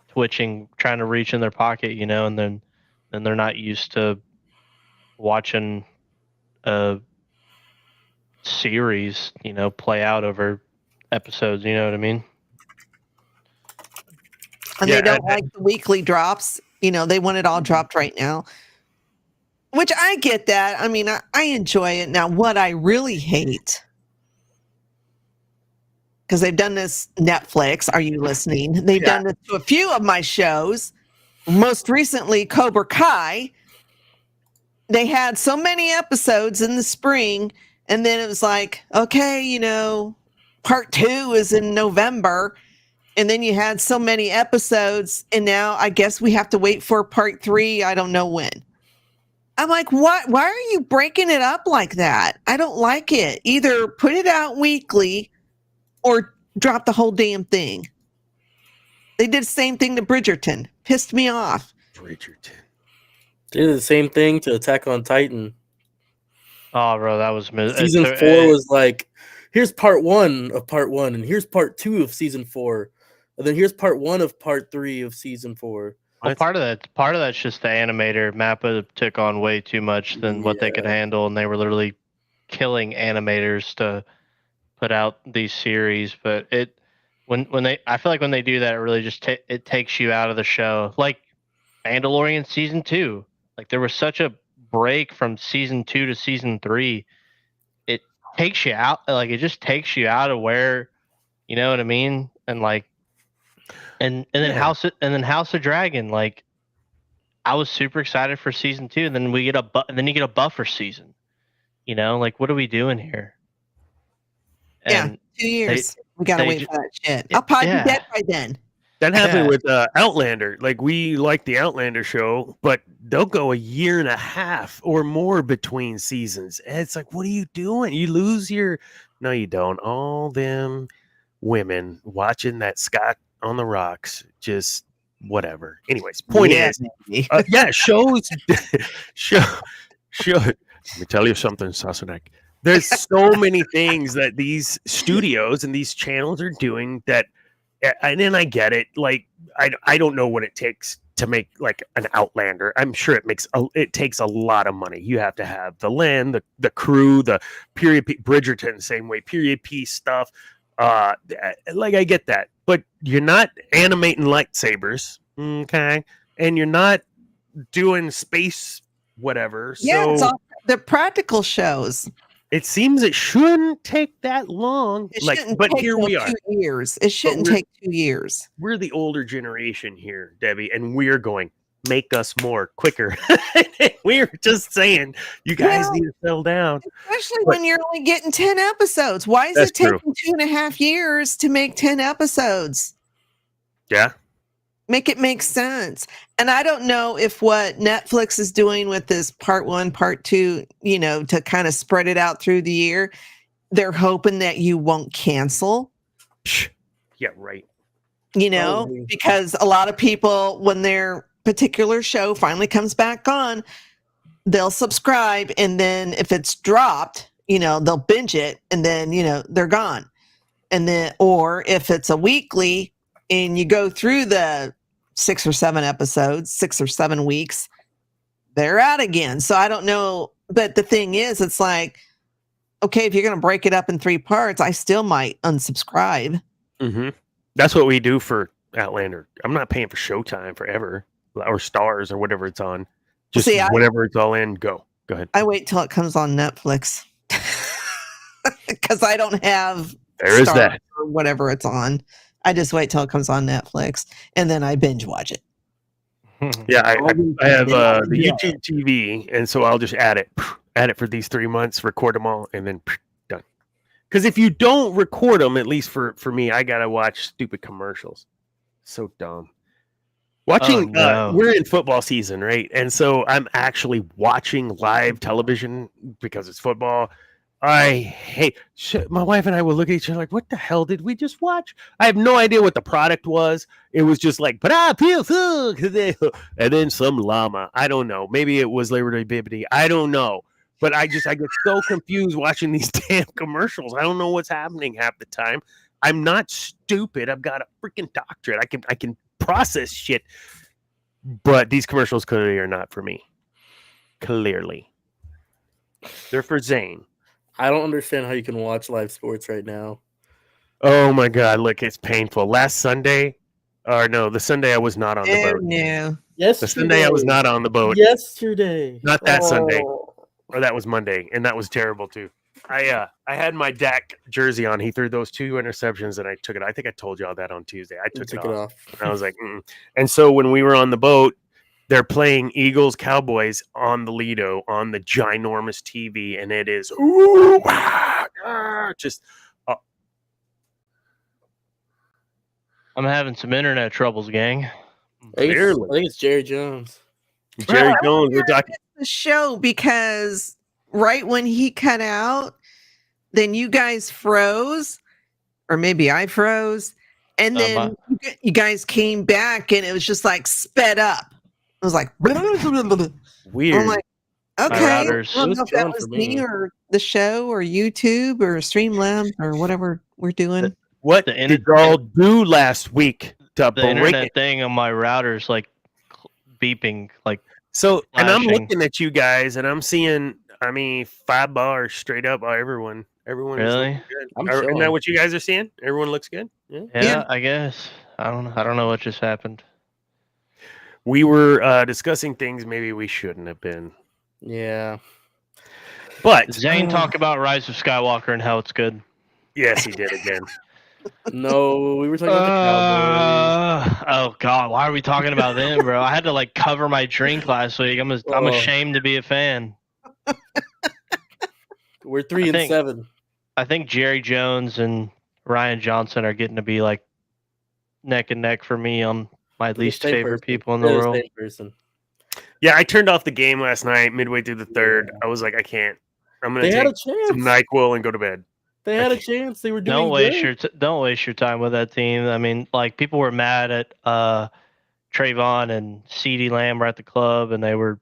twitching, trying to reach in their pocket, and then they're not used to watching a series, play out over episodes. You know what I mean? And they don't like the weekly drops. They want it all dropped right now, which I get that. I mean, I enjoy it. Now, what I really hate, because they've done this, Netflix, are you listening? They've done this to a few of my shows. Most recently, Cobra Kai. They had so many episodes in the spring, and then it was like, okay, part 2 is in November, and then you had so many episodes, and now I guess we have to wait for part 3. I don't know when. I'm like, what? Why are you breaking it up like that? I don't like it. Either put it out weekly or drop the whole damn thing. They did the same thing to Bridgerton. Pissed me off. Bridgerton. They did the same thing to Attack on Titan. Oh, bro, that was season 4 was like, here's part 1 of part 1, and here's part 2 of season 4, and then here's part 1 of part 3 of season 4. Well, part of that's just the animator. Mappa took on way too much than what they could handle, and they were literally killing animators to put out these series. But I feel like when they do that, it really just it takes you out of the show. Like Mandalorian season 2, like there was such a break from season 2 to season 3. It takes you out, like it just takes you out of where, you know what I mean, and like. And then House of Dragon, like I was super excited for season 2, and then you get a buffer season. Like, what are we doing here? And 2 years. We gotta wait for that shit. I'll probably be dead by then. That happened with Outlander. Like, we like the Outlander show, but they'll go a year and a half or more between seasons. And it's like, what are you doing? You lose your. No, you don't. All them women watching that Scott on the Rocks, just whatever. Anyways, point is, maybe. shows, show. Let me tell you something, Sasunek. There's so many things that these studios and these channels are doing that. And then I get it. Like, I don't know what it takes to make like an Outlander. I'm sure it takes a lot of money. You have to have the land, the crew, the period Bridgerton, same way, period piece stuff. Like, I get that, but you're not animating lightsabers, okay? And you're not doing space whatever. Yeah, it's So all the practical shows. it seems it shouldn't take that long. It Like, shouldn't but take here we are. 2 years. It shouldn't take 2 years. We're the older generation here, Debbie, and we're going, make us more quicker. We're just saying, you guys need to settle down. Especially when you're only getting 10 episodes. Why is it taking 2.5 years to make 10 episodes? Yeah. Make it make sense. And I don't know if what Netflix is doing with this part 1, part 2, to kind of spread it out through the year, they're hoping that you won't cancel. Yeah, right. Because a lot of people, when their particular show finally comes back on, they'll subscribe. And then if it's dropped, they'll binge it and then, they're gone. And then, or if it's a weekly and you go through the 6 or 7 episodes, 6 or 7 weeks, they're out again. So I don't know. But the thing is, it's like, okay, if you're going to break it up in 3 parts, I still might unsubscribe. Mm-hmm. That's what we do for Outlander. I'm not paying for Showtime forever or Stars or whatever it's on. Just whenever it's all in, go ahead. I wait till it comes on Netflix because I don't have there is that or whatever it's on. I just wait till it comes on Netflix and then I binge watch it. Yeah, I have the YouTube TV, and so I'll just add it for these 3 months, record them all, and then done. Because if you don't record them, at least for me, I gotta watch stupid commercials. So dumb. Watching, we're in football season, right? And so I'm actually watching live television because it's football. I hate. My wife and I will look at each other like, "What the hell did we just watch?" I have no idea what the product was. It was just like, and then some llama. I don't know. Maybe it was Labor Day Bibbidi. I don't know. But I get so confused watching these damn commercials. I don't know what's happening half the time. I'm not stupid. I've got a freaking doctorate. I can process shit. But these commercials clearly are not for me. Clearly, they're for Zane. I don't understand how you can watch live sports right now. Oh my God! Look, it's painful. Last Sunday, or no, the Sunday I was not on the boat. No. Yes, the Sunday I was not on the boat. Yesterday, not that Sunday, or that was Monday, and that was terrible too. I had my Dak jersey on. He threw those 2 interceptions, and I took it. I think I told y'all that on Tuesday. I took it off. And I was like, And so when we were on the boat, they're playing Eagles Cowboys on the Lido on the ginormous TV, and it is just. I'm having some internet troubles, gang. I think it's Jerry Jones. Jerry Jones. We're talking the show because right when he cut out, then you guys froze, or maybe I froze, and then you guys came back, and it was just like sped up. It was like weird. I'm like, okay, I don't know if that was me or the show or YouTube or Streamlabs or whatever we're doing. What did y'all do last week to the internet thing on my router's like beeping, like so? flashing. And I'm looking at you guys, and I'm seeing, 5 bars straight up. Everyone really? Isn't that what you guys are seeing? Everyone looks good. Yeah, I guess. I don't know what just happened. We were discussing things maybe we shouldn't have been. Yeah. But Zane talk about Rise of Skywalker and how it's good. Yes, he did again. No, we were talking about the Cowboys. Oh God, why are we talking about them, bro? I had to like cover my drink last week. I'm ashamed to be a fan. We're 3-7. I think Jerry Jones and Ryan Johnson are getting to be like neck and neck for me on my The least same favorite person. people in the They're world. same person. Yeah, I turned off the game last night, midway through the third. I was like, I can't. I'm gonna They had take a some chance. NyQuil and go to bed. They had a Okay. chance. They were doing Don't waste your time with that team. I mean, like people were mad at Trayvon and CeeDee Lamb were at the club, and they were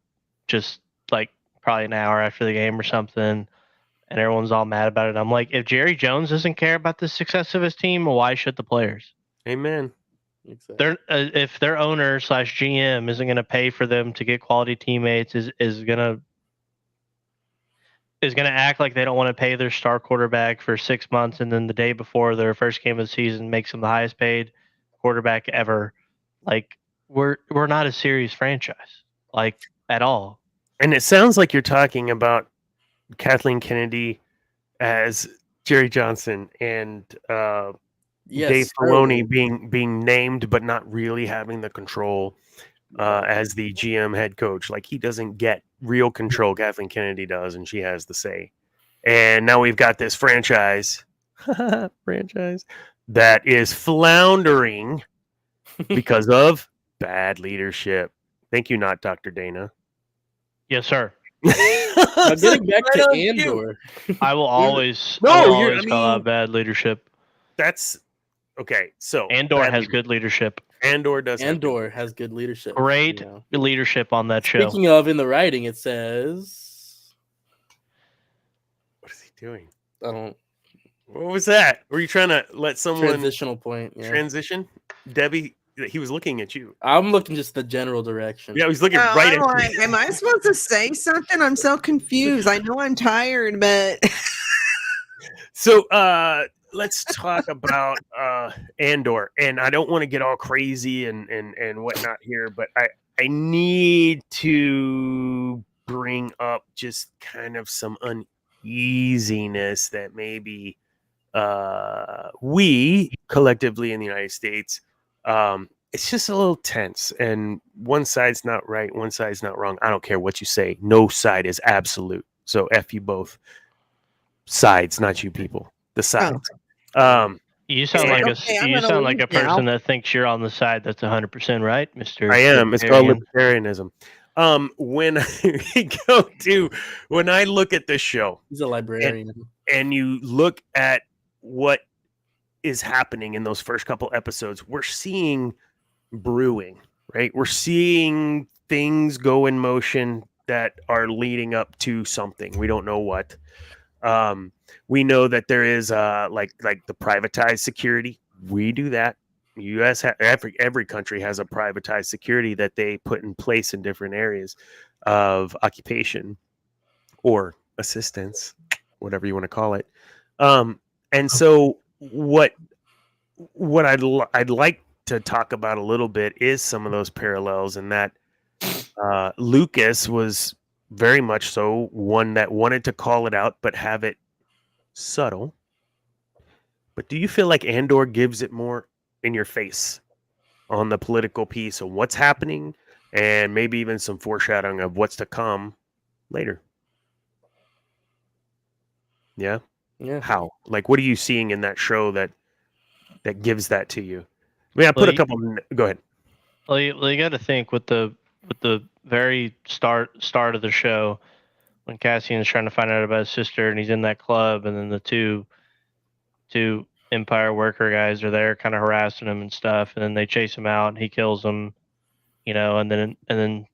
just like probably an hour after the game or something, and everyone's all mad about it. I'm like, if Jerry Jones doesn't care about the success of his team, why should the players? Amen. Exactly. If their owner / GM isn't going to pay for them to get quality teammates, is going to act like they don't want to pay their star quarterback for 6 months, and then the day before their first game of the season makes them the highest paid quarterback ever. Like we're not a serious franchise, like at all. And it sounds like you're talking about Kathleen Kennedy as Jerry Johnson and Yes, Dave certainly. Filoni being named but not really having the control as the GM head coach. Like he doesn't get real control. Kathleen Kennedy does, and she has the say. And now we've got this franchise that is floundering because of bad leadership. Thank you, not Dr. Dana. Yes, sir. Now getting back Right to on cue. Andor. I will always No, I will you're- always I call mean- out bad leadership. That's okay. So Andor bad has leader- good leadership. Andor does. have good- Andor has good leadership. Great you know. leadership on that show. Speaking of, in the writing, it says, What is he doing? I don't What was that? Were you trying to let someone transitional point. Yeah. transition? Debbie, he was looking at you. I'm looking just the general direction. Yeah, he was looking Oh, right I'm at like, you. am I supposed to say something? I'm so confused. I know I'm tired, but So let's talk about Andor. And I don't want to get all crazy and whatnot here, but I need to bring up just kind of some uneasiness that maybe we collectively in the United States, it's just a little tense, and one side's not right, one side's not wrong. I don't care what you say. No side is absolute. So F you both. Sides, not you people. The sides. You sound Yeah, like okay, I'm you gonna sound like a leave now. person that thinks you're on the side that's 100% right, Mr. I am. It's called Libertarian. libertarianism. When I look at this show He's a librarian. and you look at what is happening in those first couple episodes, we're seeing brewing, right? We're seeing things go in motion that are leading up to something. We don't know what. We know that there is like the privatized security. We do that. U.S. Every country has a privatized security that they put in place in different areas of occupation or assistance, whatever you want to call it. And so what I'd like to talk about a little bit is some of those parallels, and that Lucas was very much so one that wanted to call it out but have it subtle. But do you feel like Andor gives it more in your face on the political piece of what's happening and maybe even some foreshadowing of what's to come later? Yeah. Yeah. How? Like, what are you seeing in that show that gives that to you? I mean, I put a couple. Go ahead. Well, you got to think with the very start of the show when Cassian's trying to find out about his sister and he's in that club, and then the two Empire worker guys are there kind of harassing him and stuff, and then they chase him out and he kills them, and then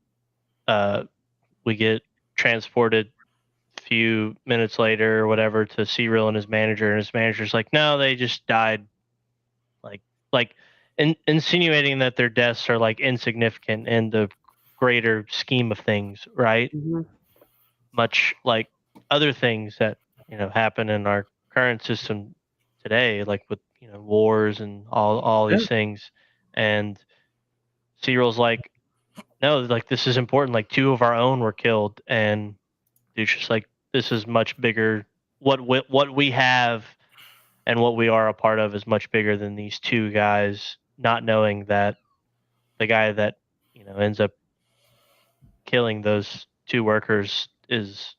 we get transported a few minutes later or whatever to Cyril and his manager's like, no, they just died, like insinuating that their deaths are like insignificant in the greater scheme of things, right? Mm-hmm. Much like other things that happen in our current system today, like with wars and all these things. And Cyril's like, no, like this is important. Like 2 of our own were killed, and dude's just like, this is much bigger. What we have and what we are a part of is much bigger than these 2 guys. Not knowing that the guy that ends up killing those 2 workers is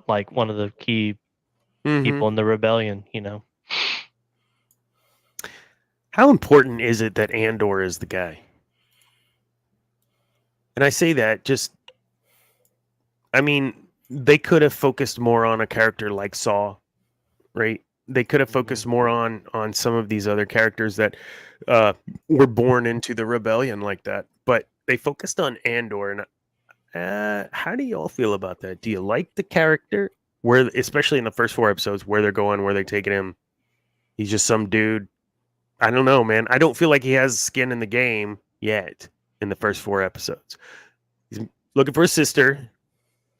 like one of the key people in the rebellion. How important is it that Andor is the guy? And I say that just, I mean, they could have focused more on a character like Saw, right? They could have focused more on some of these other characters that were born into the rebellion like that. But they focused on Andor, and how do you all feel about that? Do you like the character? Where, especially in the first 4 episodes, where they're going, where they're taking him? He's just some dude. I don't know, man. I don't feel like he has skin in the game yet in the first 4 episodes. He's looking for his sister.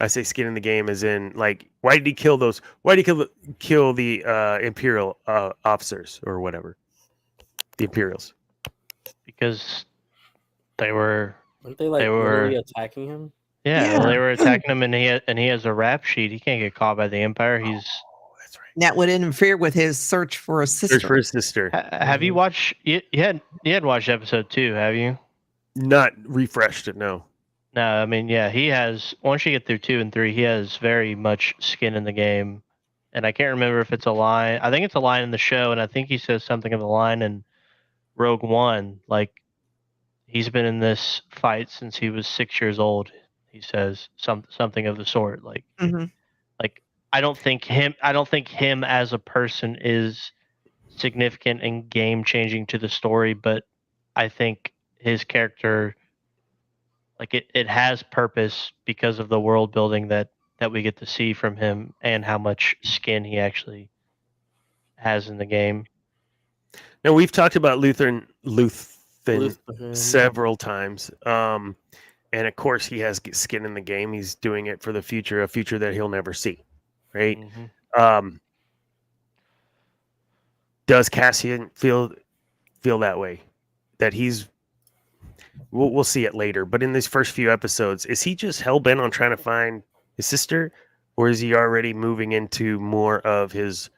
I say skin in the game as in, like, why did he kill those? Why did he kill the Imperial officers or whatever? The Imperials. Because they were. Weren't they like They were- literally attacking him? Yeah, well, Yeah. they were attacking him, and he has a rap sheet. He can't get caught by the Empire. He's. That's right. That would interfere with his search for a sister. Search for his sister. Have you watched? You hadn't watched episode 2, have you? Not refreshed it, no. No, I mean, yeah, he has. Once you get through 2 and 3, he has very much skin in the game, and I can't remember if it's a line. I think it's a line in the show, and I think he says something of the line in Rogue One. Like, he's been in this fight since he was 6 years old. He says something of the sort. Like, Mhm. I don't think him as a person is significant and game changing to the story, but I think his character, like, it has purpose because of the world building that we get to see from him and how much skin he actually has in the game. Now, we've talked about Luthen Luthen. several times. And of course, he has skin in the game. He's doing it for the future, a future that he'll never see, right? Mhm. Does Cassian feel that way? That he's we'll see it later, but in these first few episodes, is he just hell bent on trying to find his sister, or is he already moving into more of his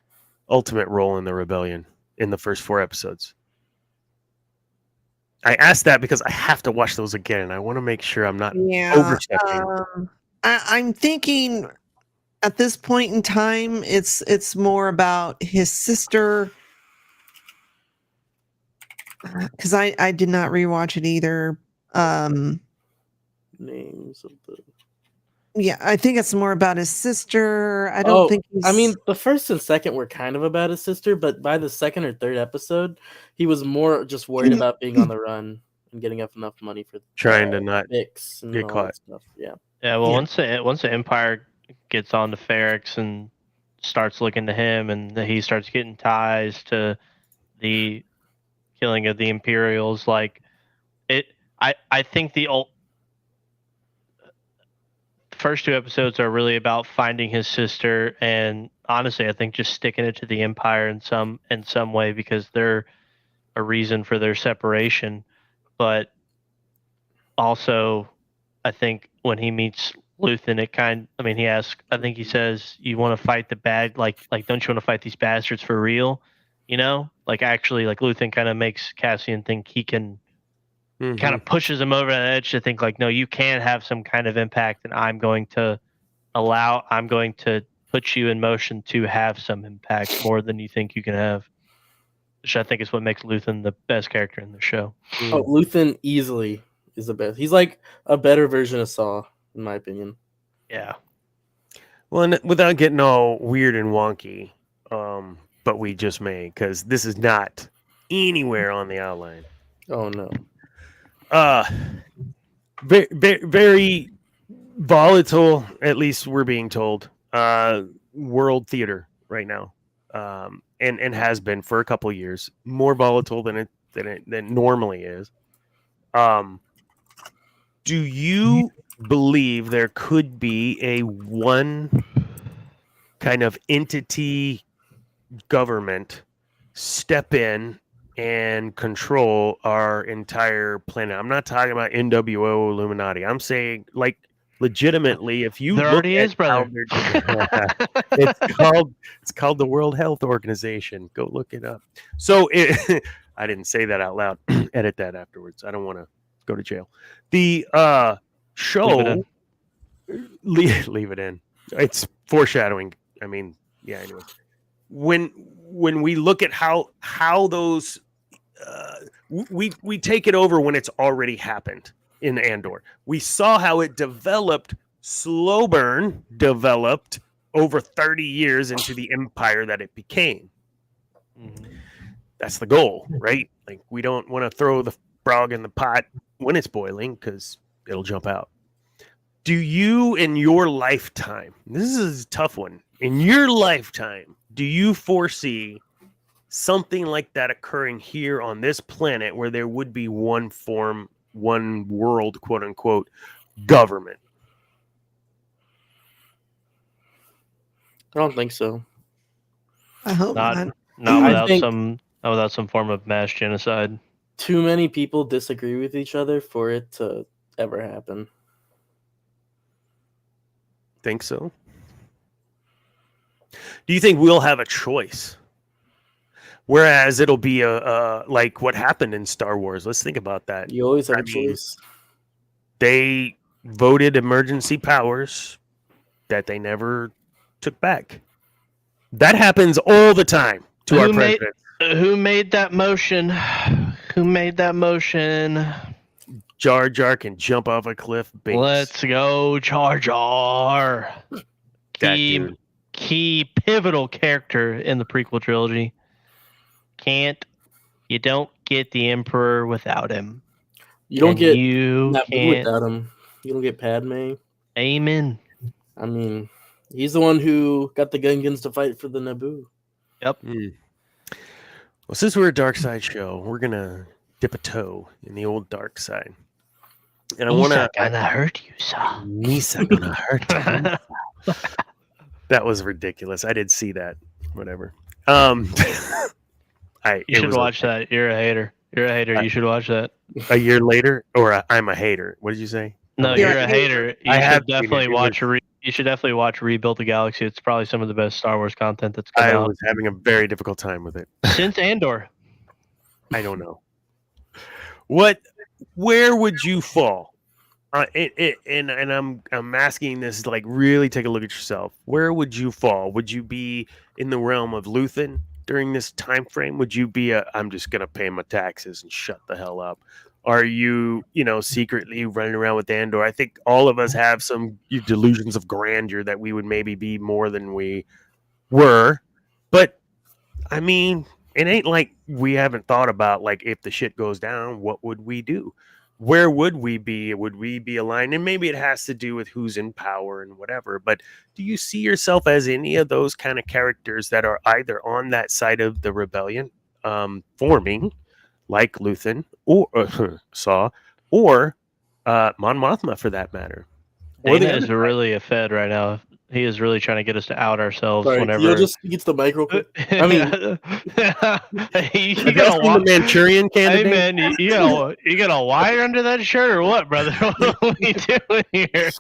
ultimate role in the rebellion in the first 4 episodes? I asked that because I have to watch those again. I want to make sure I'm not Yeah. overstepping. I'm thinking at this point in time, it's more about his sister. Because I did not rewatch it either. Names of the. Yeah, I think it's more about his sister. I don't think he's. I mean, the first and second were kind of about his sister, but by the second or third episode, he was more just worried about being on the run and getting up enough money for Trying to not mix and get all caught. that stuff. Yeah. Yeah, well, Yeah. once the Empire gets on to Ferrex and starts looking to him, and he starts getting ties to the killing of the Imperials, like it. I think the first 2 episodes are really about finding his sister, and honestly, I think just sticking it to the Empire in some way, because they're a reason for their separation. But also, I think when he meets Luthen, I think he says, "You want to fight the bad, like don't you want to fight these bastards for real?" You know, like, actually, like, Luthen kind of makes Cassian think he can, Mhm. kind of pushes him over the edge to think, like, no, you can have some kind of impact, and I'm going to put you in motion to have some impact more than you think you can have. Which I think is what makes Luthen the best character in the show. Oh, Luthen easily is the best. He's like a better version of Saw, in my opinion. Yeah. Well, and without getting all weird and wonky, but we just may, because this is not anywhere on the outline. Oh no. Very, very volatile, at least we're being told. World theater right now, and has been for a couple of years. More volatile than it normally is. Do you believe there could be a one kind of entity government step in and control our entire planet? I'm not talking about NWO Illuminati. I'm saying, like, legitimately, if you There look already at is, brother. how they're it's called the World Health Organization. Go look it up. So I didn't say that out loud. Edit that afterwards. I don't want to go to jail. The show, leave it in. It's foreshadowing. I mean, yeah. Anyway, when we look at how those we take it over when it's already happened in Andor. We saw how it developed, slow burn developed over 30 years into the empire that it became. That's the goal, right? Like, we don't want to throw the frog in the pot when it's boiling because it'll jump out. Do you, in your lifetime, this is a tough one, in your lifetime, do you foresee something like that occurring here on this planet where there would be one form, one world, quote unquote, government? I don't think so. I hope not. Not I without think- not without some form of mass genocide. Too many people disagree with each other for it to ever happen. Think so? Do you think we'll have a choice? Whereas it'll be a like what happened in Star Wars. Let's think about that. You always have I a mean, choice. They voted emergency powers that they never took back. That happens all the time to our president. Who made that motion? Who made that motion? Jar Jar can jump off a cliff. Binks. Let's go, Jar Jar. That dude. Key pivotal character in the prequel trilogy. You don't get the Emperor without him. You don't get you Naboo can't. without him. You don't get Padme. Amen. I mean, he's the one who got the Gungans to fight for the Naboo. Yep. Well, since we're a dark side show, we're gonna dip a toe in the old dark side. And I want to gonna hurt you, sir. Misa gonna hurt you. That was ridiculous. I did see that. Whatever. You should watch that. You're a hater. You're a hater. You should watch that. A year later, or I'm a hater. What did you say? No, You're you're a a hater. You I have should seen definitely it. watch. You should definitely watch Rebuild the Galaxy. It's probably some of the best Star Wars content that's come I out was having a very difficult time with it. since Andor. I don't know. Where would you fall? And I'm asking this, like, really take a look at yourself. Where would you fall? Would you be in the realm of Luthen during this time frame? Would you be I'm just gonna pay my taxes and shut the hell up? Are you, secretly running around with Andor? I think all of us have some delusions of grandeur that we would maybe be more than we were. But I mean, it ain't like we haven't thought about, like, if the shit goes down, what would we do? Where would we be? Would we be aligned? And maybe it has to do with who's in power and whatever. But do you see yourself as any of those kind of characters that are either on that side of the rebellion, forming, like Luthen or Saw, or Mon Mothma, for that matter? Or Dana is really a Fed right now. He is really trying to get us to out ourselves Sorry, whenever. you'll just get the mic real quick. I mean, you got the Manchurian Hey candidate. man, you got a wire under that shirt or what, brother? What are we doing here?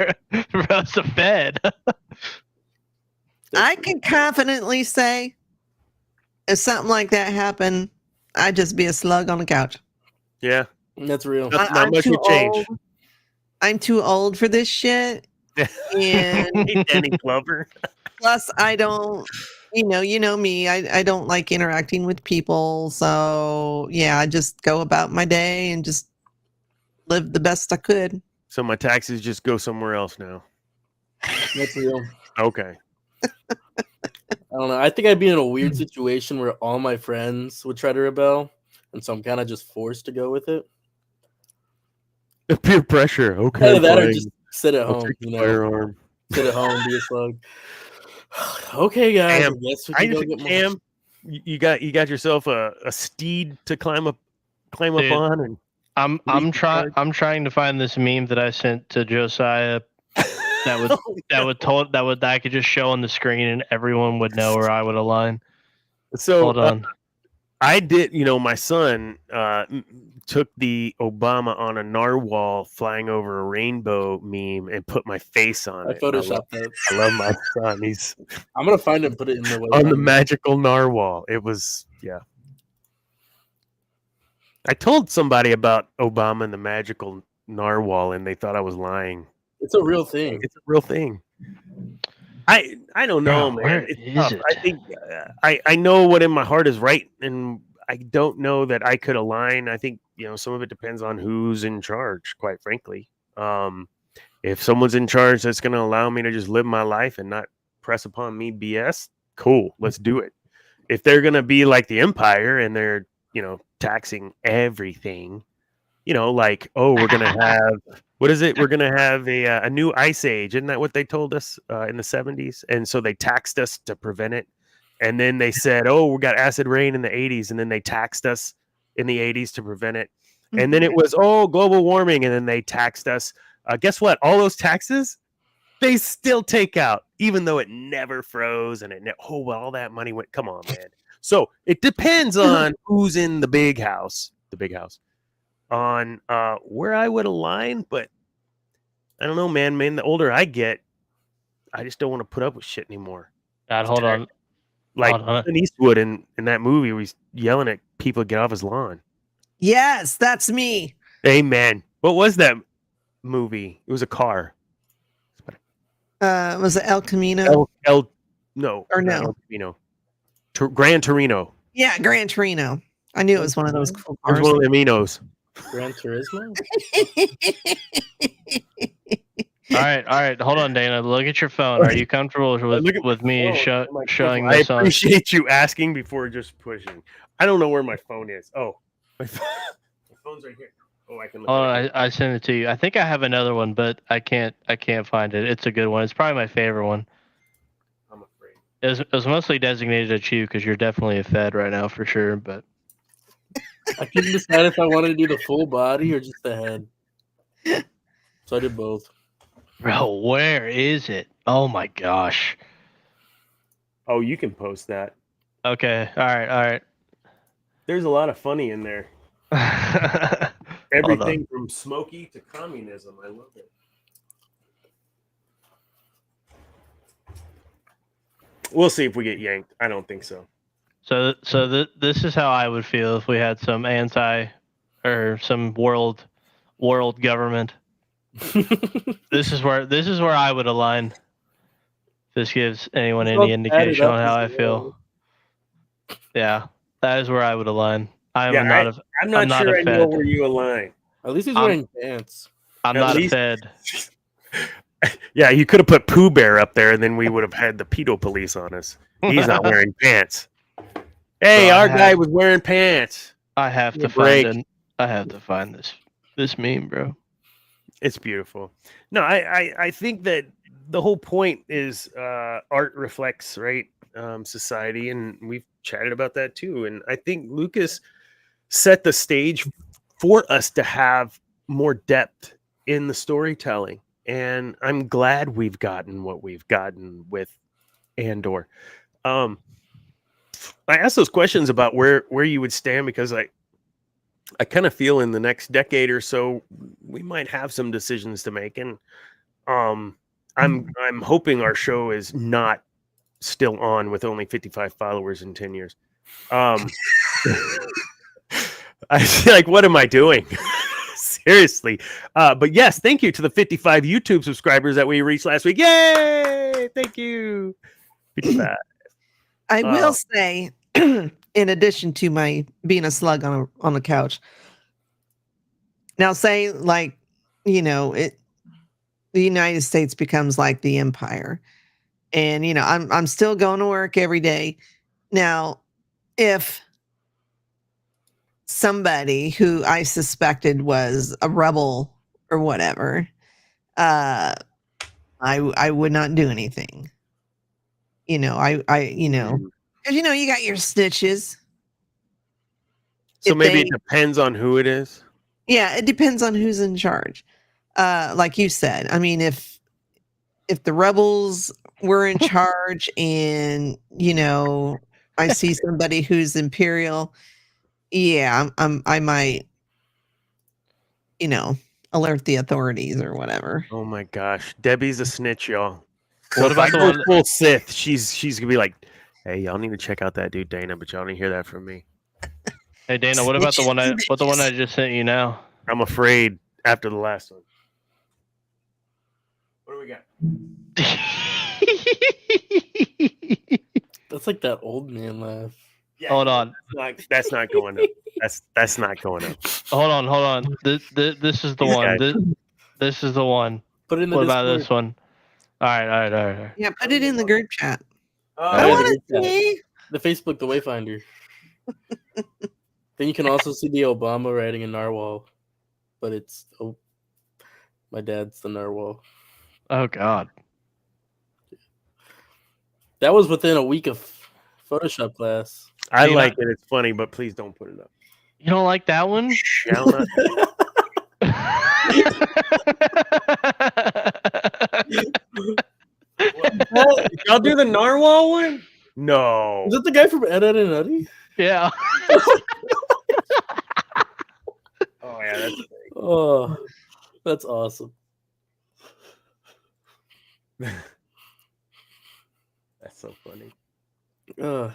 Bro's a Fed. I can confidently say if something like that happened, I'd just be a slug on the couch. Yeah, that's real. not I'm much too would change. old. I'm too old for this shit. And Hey, Danny Glover. plus, I don't, you know me. I don't like interacting with people. So yeah, I just go about my day and just live the best I could. So my taxes just go somewhere else now. That's real. Okay. I don't know. I think I'd be in a weird situation where all my friends would try to rebel, and so I'm kind of just forced to go with it. Peer pressure. Okay. Either that or fine. just sit at I'll home. take the firearm. Sit at home, be a slug. Okay, guys. Cam, I guess we I can go just get more. Cam, you got yourself a steed to climb up Dude. on, and I'm trying to find this meme that I sent to Josiah that I could just show on the screen and everyone would know where I would align. So Hold on. I did. My son took the Obama on a narwhal flying over a rainbow meme and put my face on I it. photoshopped that. I love my son. He's I'm gonna find it and put it in the way. on the magical narwhal. It was, yeah. I told somebody about Obama and the magical narwhal, and they thought I was lying. It's a real thing. It's a real thing. I don't know, Bro, man. where It's is tough. it? I think I know what in my heart is right, and I don't know that I could align. I think some of it depends on who's in charge. Quite frankly, if someone's in charge that's going to allow me to just live my life and not press upon me BS, cool, let's do it. If they're going to be like the Empire and they're taxing everything, like, oh, we're going to have what is it? We're going to have a new ice age. Isn't that what they told us in the 70s? And so they taxed us to prevent it. And then they said, oh, we got acid rain in the 80s. And then they taxed us in the 80s to prevent it. And then it was, oh, global warming. And then they taxed us. Guess what? All those taxes, they still take out, even though it never froze. And all that money went. Come on, man. So it depends on who's in the big house, on where I would align. But I don't know, man. The older I get, I just don't want to put up with shit anymore. God, hold on. Like Clint Eastwood in that movie where he's yelling at people to get off his lawn. Yes, that's me. Amen. What was that movie? It was a car. Was it El Camino? No. El Camino. Gran Torino. Yeah, Gran Torino. I knew it was one of those cool cars. It was one of the Aminos. Gran Turismo? All right. Hold on, Dana. Look at your phone. Are you comfortable with me showing this on? I appreciate you asking before just pushing. I don't know where my phone is. Oh, my phone's right here. Oh, I can look. I sent it to you. I think I have another one, but I can't find it. It's a good one. It's probably my favorite one. I'm afraid. It was mostly designated at you because you're definitely a Fed right now for sure. But I couldn't decide if I wanted to do the full body or just the head. So I did both. Bro, where is it? Oh my gosh. Oh, you can post that. Okay. All right. There's a lot of funny in there. Everything from Smokey to communism. I love it. We'll see if we get yanked. I don't think so. So this is how I would feel if we had some some world government. This is where I would align. This gives anyone any indication on how I feel. Yeah, that is where I would align. I'm not sure I know where you align. At least he's wearing pants. I'm not a Fed. Yeah, you could have put Pooh Bear up there, and then we would have had the pedo police on us. He's not wearing pants. Hey, our guy was wearing pants. I have to find this meme, bro. It's beautiful. No, I think that the whole point is art reflects, right, society, and we've chatted about that too. And I think Lucas set the stage for us to have more depth in the storytelling. And I'm glad we've gotten what we've gotten with Andor. I asked those questions about where you would stand because I kind of feel in the next decade or so we might have some decisions to make, and I'm hoping our show is not still on with only 55 followers in 10 years. I feel like, what am I doing? Seriously. But yes, thank you to the 55 YouTube subscribers that we reached last week. Yay! Thank you. 55. I will say, in addition to my being a slug on the couch, now say like, the United States becomes like the empire, and I'm still going to work every day. Now, if somebody who I suspected was a rebel or whatever, I would not do anything. Because you got your snitches. So maybe it depends on who it is. Yeah, it depends on who's in charge. Like you said, I mean, if the rebels were in charge, and I see somebody who's imperial, yeah, I might, alert the authorities or whatever. Oh my gosh, Debbie's a snitch, y'all. What about the one full Sith? She's gonna be like, hey, y'all need to check out that dude Dana, but y'all didn't hear that from me. Hey Dana, what about the one I just sent you now? I'm afraid after the last one. What do we got? That's like that old man laugh. Yeah, Hold on. That's not going up. That's not going up. Hold on. This is the These one. guys- This is the one. Put it in the What about Discord. this one? All right. Yeah, put it in the group chat. Oh, I yeah, want the to group chat. see. The Facebook, the Wayfinder. Then you can also see the Obama riding a narwhal, but it's my dad's the narwhal. Oh God. That was within a week of Photoshop class. I Do you like it. It's funny, but please don't put it up. You don't like that one? Shall not. Y'all do the narwhal one? No. Is that the guy from Ed, Ed and Eddy? Yeah. Oh yeah, that's great. Oh, that's awesome. That's so funny. So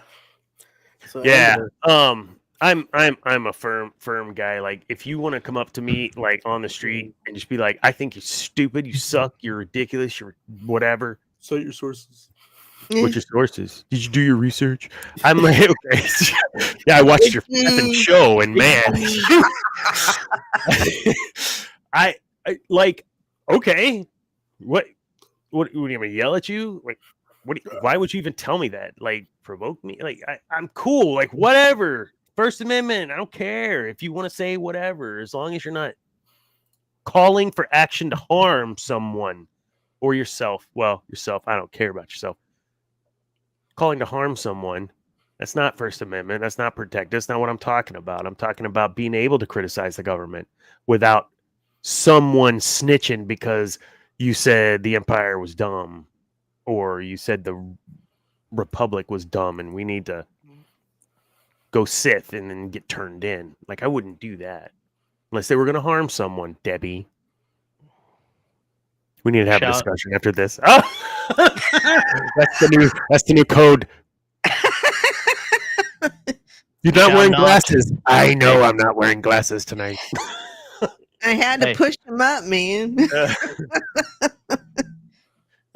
Yeah. Andor. I'm a firm guy. Like, if you want to come up to me like on the street and just be like, I think you're stupid, you suck, you're ridiculous, you're whatever. Cite your sources. What's your sources? Did you do your research? I'm like, okay. Yeah, I watched your effing show, and man, I like. Okay, what are you gonna yell at you? Like, why would you even tell me that? Like, provoke me? Like, I'm cool. Like, whatever. First Amendment. I don't care if you want to say whatever, as long as you're not calling for action to harm someone or yourself. Well, yourself. I don't care about yourself. Calling to harm someone. That's not First Amendment. That's not protect. That's not what I'm talking about. I'm talking about being able to criticize the government without someone snitching because you said the empire was dumb or you said the republic was dumb and we need to go Sith and then get turned in. Like, I wouldn't do that unless they were going to harm someone, Debbie. We need to have a discussion after this. Oh! That's the new code. You're not wearing glasses. I know I'm not wearing glasses tonight. I had to push him up, man.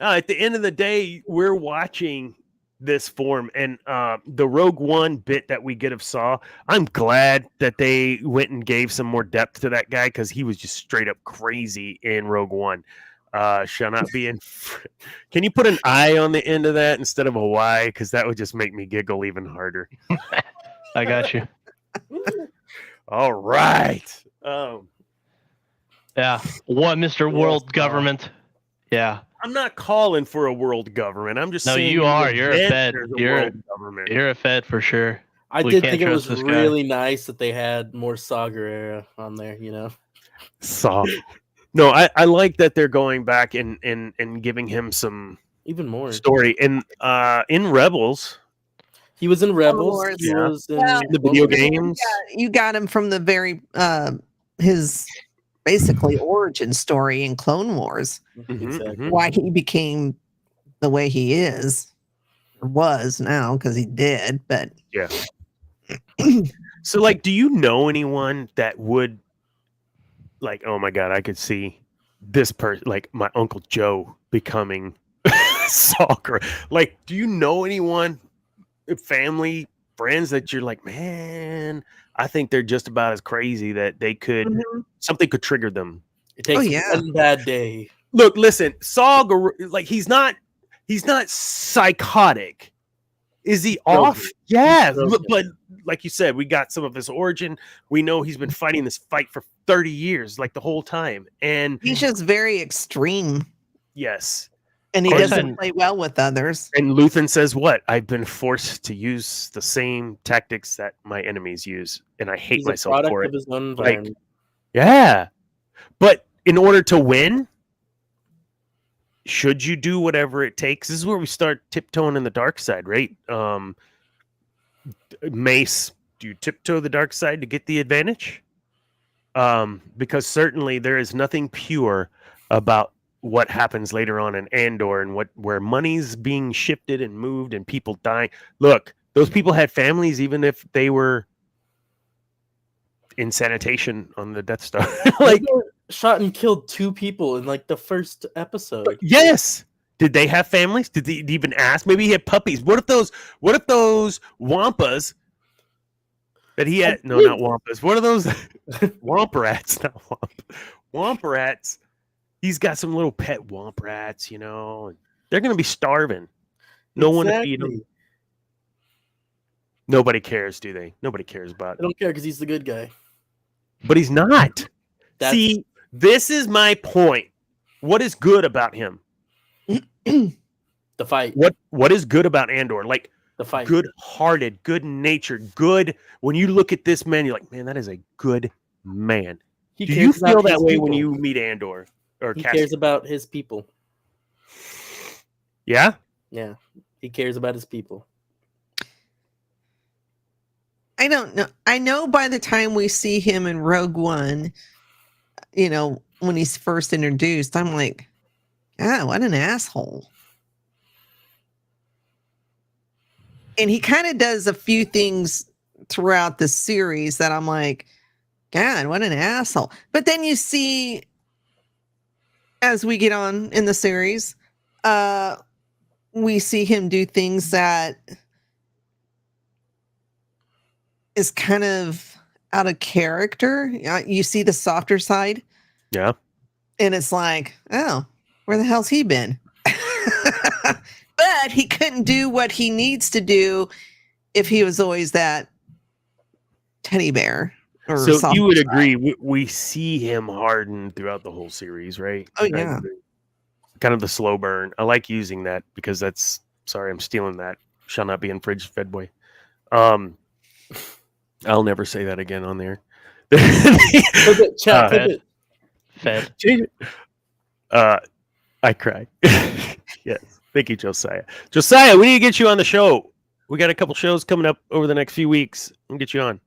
At the end of the day, we're watching this form, and the Rogue One bit that we get of Saw, I'm glad that they went and gave some more depth to that guy because he was just straight up crazy in Rogue One. Shall not be in. Can you put an I on the end of that instead of a Y? Because that would just make me giggle even harder. I got you. All right. Yeah. What, Mr. World Government? Yeah. I'm not calling for a world government. I'm just saying. You are. You're a Fed. Government. You're a Fed for sure. I did think it was really nice that they had more Saw Gerrera on there, you know? Saw. No, I like that they're going back and giving him some even more story. And in Rebels. He was in Rebels. He was in the video games. You got him from the very his basically origin story in Clone Wars. Exactly. Why he became the way he is or was now, because he did, but yeah. So, like, do you know anyone that would like, oh my god, I could see this person, like my Uncle Joe becoming soccer. Like, do you know anyone, family, friends that you're like, man, I think they're just about as crazy that they could something could trigger them. It takes one bad day. Look, listen, Saw, like he's not psychotic. Is he off? Yeah, but like you said, we got some of his origin. We know he's been fighting this fight for 30 years, like the whole time, and he's just very extreme. Yes. And he doesn't play well with others. And Luthen says, what? I've been forced to use the same tactics that my enemies use, and I hate myself for it. Of his own environment. Like, yeah. But in order to win, should you do whatever it takes? This is where we start tiptoeing in the dark side, right? Mace, do you tiptoe the dark side to get the advantage? Because certainly there is nothing pure about what happens later on in Andor and where money's being shifted and moved and people dying. Look, those people had families even if they were in sanitation on the Death Star. Like, shot and killed 2 people in like the first episode. Yes. Did they have families? Did they even ask? Maybe he had puppies. What if those wampas But he had no, not Wampas. What are those? Womp rats, not Womp rats. He's got some little pet womp rats, you know. And they're going to be starving. No one to feed them. Nobody cares, do they? Nobody cares about. I don't care because he's the good guy. But he's not. See, this is my point. What is good about him? The fight. What is good about Andor? Like the fight. Good-hearted, good-natured, good. When you look at this man, you're like, man, that is a good man. Do you feel that way when you meet Andor? Or he cares about his people. Yeah? Yeah. He cares about his people. I don't know. I know by the time we see him in Rogue One, you know, when he's first introduced, I'm like, God, what an asshole. And he kind of does a few things throughout the series that I'm like, God, what an asshole. But then you see, as we get on in the series, we see him do things that is kind of out of character. You see the softer side. Yeah. And it's like, oh, where the hell's he been? But he couldn't do what he needs to do if he was always that teddy bear. So you would agree, we see him harden throughout the whole series, right? Oh, yeah. Kind of the slow burn. I like using that because that's, sorry, I'm stealing that. Shall not be infringed, Fed boy. I'll never say that again on there. Fed. I cried. Yes. Thank you, Josiah. Josiah, we need to get you on the show. We got a couple shows coming up over the next few weeks. We'll get you on.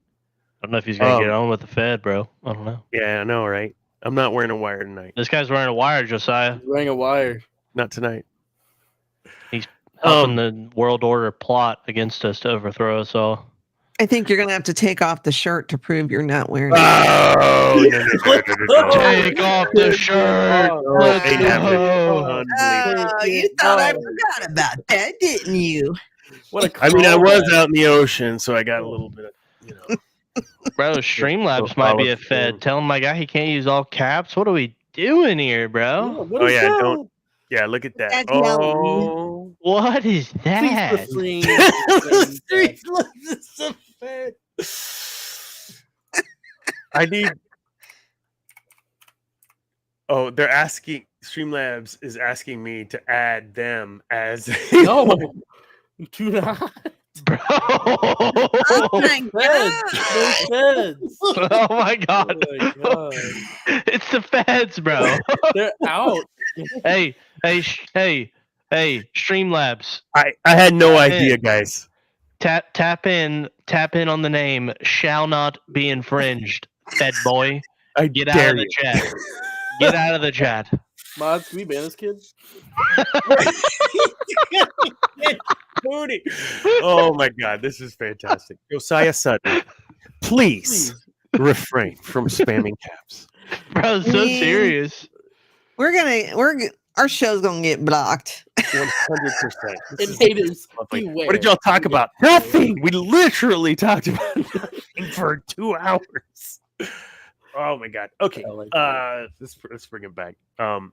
I don't know if he's going to get on with the Fed, bro. I don't know. Yeah, I know, right? I'm not wearing a wire tonight. This guy's wearing a wire, Josiah. He's wearing a wire. Not tonight. He's helping the world order plot against us to overthrow us all. I think you're going to have to take off the shirt to prove you're not wearing it. Oh, no. Take off the shirt. You thought I forgot about that, didn't you? I mean, I was out in the ocean, so I got a little bit of, you know. Bro, Streamlabs might be a Fed. Telling my guy he can't use all caps. What are we doing here, bro? Don't. Yeah, look at that. Oh, what is that? I need. Oh, they're asking. Streamlabs is asking me to add them as. No, do not. Bro. Oh my god. Oh my god. It's the feds, bro. They're out. Hey, Streamlabs. I had no idea, guys. Tap in on the name shall not be infringed, Fed boy. Get out of the chat. Get out of the chat. Mods, can we ban this kid? Oh my god, this is fantastic. Josiah Sutton, please refrain from spamming caps. Bro, so serious. Our show's gonna get blocked. 100%. And haters, beware. What did y'all talk about? Nothing. We literally talked about nothing for 2 hours. Oh my god. Okay. Let's bring it back.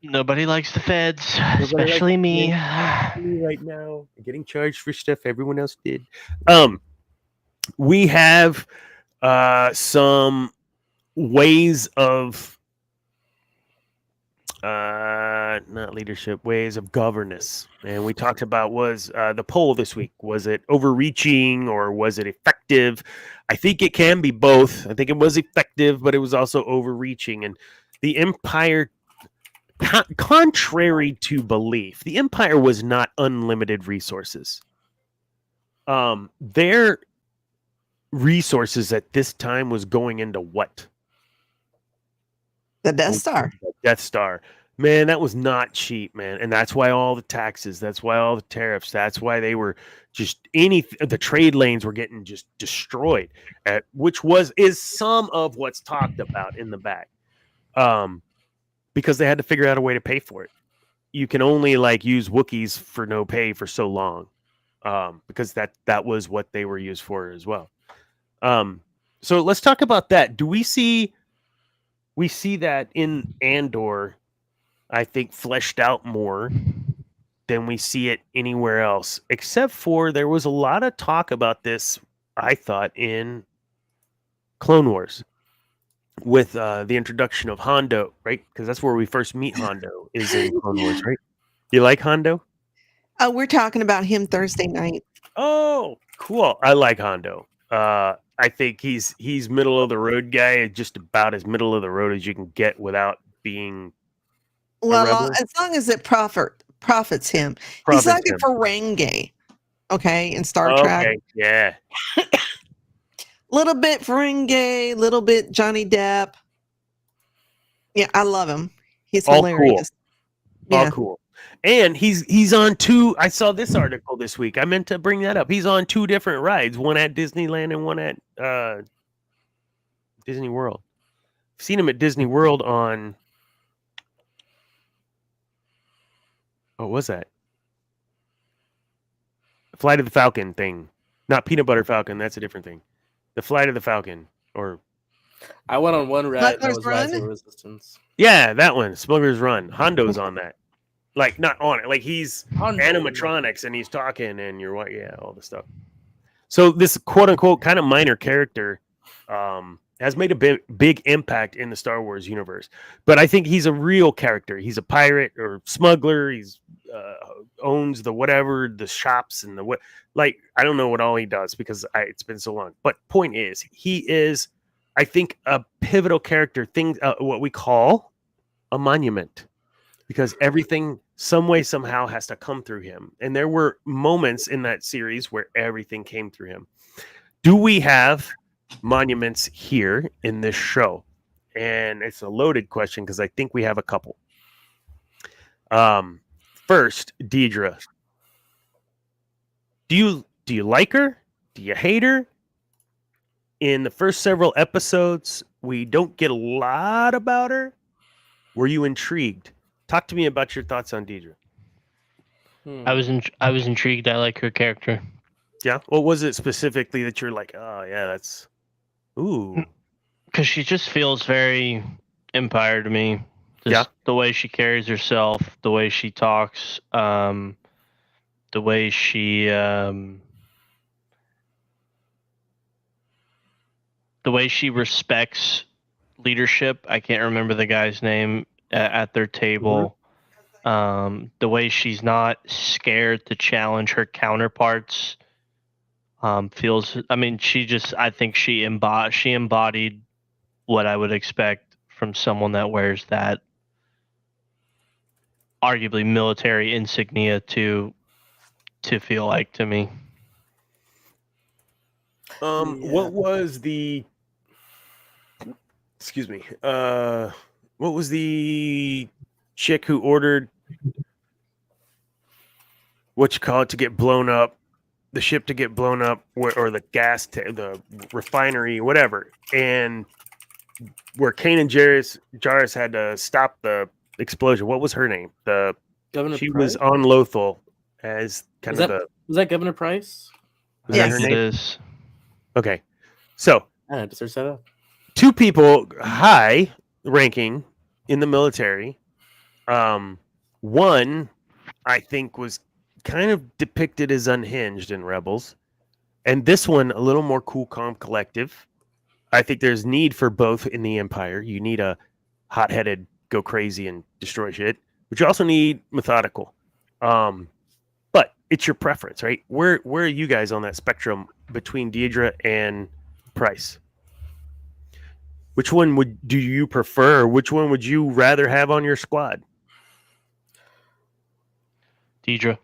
Nobody likes the feds, especially me. Right now, I'm getting charged for stuff everyone else did. We have some ways of not leadership, ways of governance, and we talked about was the poll this week. Was it overreaching or was it effective? I think it can be both. I think it was effective, but it was also overreaching. And the Empire, contrary to belief, the Empire was not unlimited resources. Their resources at this time was going into what? The Death Star. Death Star. Man, that was not cheap, man. And that's why all the taxes, that's why all the tariffs, that's why they were just the trade lanes were getting just destroyed, which is some of what's talked about in the back. Because they had to figure out a way to pay for it. You can only use Wookiees for no pay for so long. Because that was what they were used for as well. So let's talk about that. We see that in Andor, I think, fleshed out more than we see it anywhere else, except for there was a lot of talk about this, I thought, in Clone Wars with the introduction of Hondo, right? Because that's where we first meet Hondo is in Clone Wars, right? You like Hondo? Oh, we're talking about him Thursday night. Oh, cool. I like Hondo. I think he's middle of the road guy, just about as middle of the road as you can get without being Well, rebel? as long as it profits him. He's Profits like a him. Ferengi, okay, in Star Trek. Okay, yeah. Little bit Ferengi, little bit Johnny Depp. Yeah, I love him. He's All hilarious. Cool. Yeah. All cool. And he's on two. I saw this article this week. I meant to bring that up. He's on two different rides, one at Disneyland and one at Disney World. I've seen him at Disney World on what was that? Flight of the Falcon thing. Not Peanut Butter Falcon, that's a different thing. The Flight of the Falcon. Or I went on one ride that Smuggler's was Rise of Run? Resistance. yeah, that one. Smuggler's Run. Hondo's on that. Like not on it. Like he's animatronics and he's talking and you're what all the stuff. So this quote unquote kind of minor character has made a big impact in the Star Wars universe. But I think he's a real character. He's a pirate or smuggler. He's owns the whatever, the shops and the what. Like I don't know what all he does because it's been so long. But point is, he is, I think, a pivotal character. Thing what we call a monument, because everything some way somehow has to come through him. And there were moments in that series where everything came through him. Do we have monuments here in this show? And it's a loaded question because I think we have a couple. First, Deidre. Do you like her? Do you hate her? In the first several episodes, we don't get a lot about her. Were you intrigued? Talk to me about your thoughts on Deidre. I was intrigued. I like her character. Yeah. What was it specifically that you're like, oh yeah, that's ooh. Because she just feels very Empire to me. Just the way she carries herself, the way she talks, the way she respects leadership. I can't remember the guy's name at their table. The way she's not scared to challenge her counterparts feels. I mean, I think she embodied what I would expect from someone that wears that arguably military insignia to feel like to me. What was the? Excuse me. What was the chick who ordered to get blown up, the ship to get blown up, or the the refinery, whatever, and where Kane and Jarrus had to stop the explosion? What was her name? She was on Lothal as kind of the. Was that Governor Price? Was that her name? It is. Okay, so I had to search that up. Two people high ranking in the military. One, I think, was kind of depicted as unhinged in Rebels, and this one a little more cool, calm, collective. I think there's need for both in the Empire. You need a hot-headed, go crazy and destroy shit, but you also need methodical. But it's your preference, right? Where are you guys on that spectrum between Deidre and Price? Which one do you prefer? Which one would you rather have on your squad? Deidre.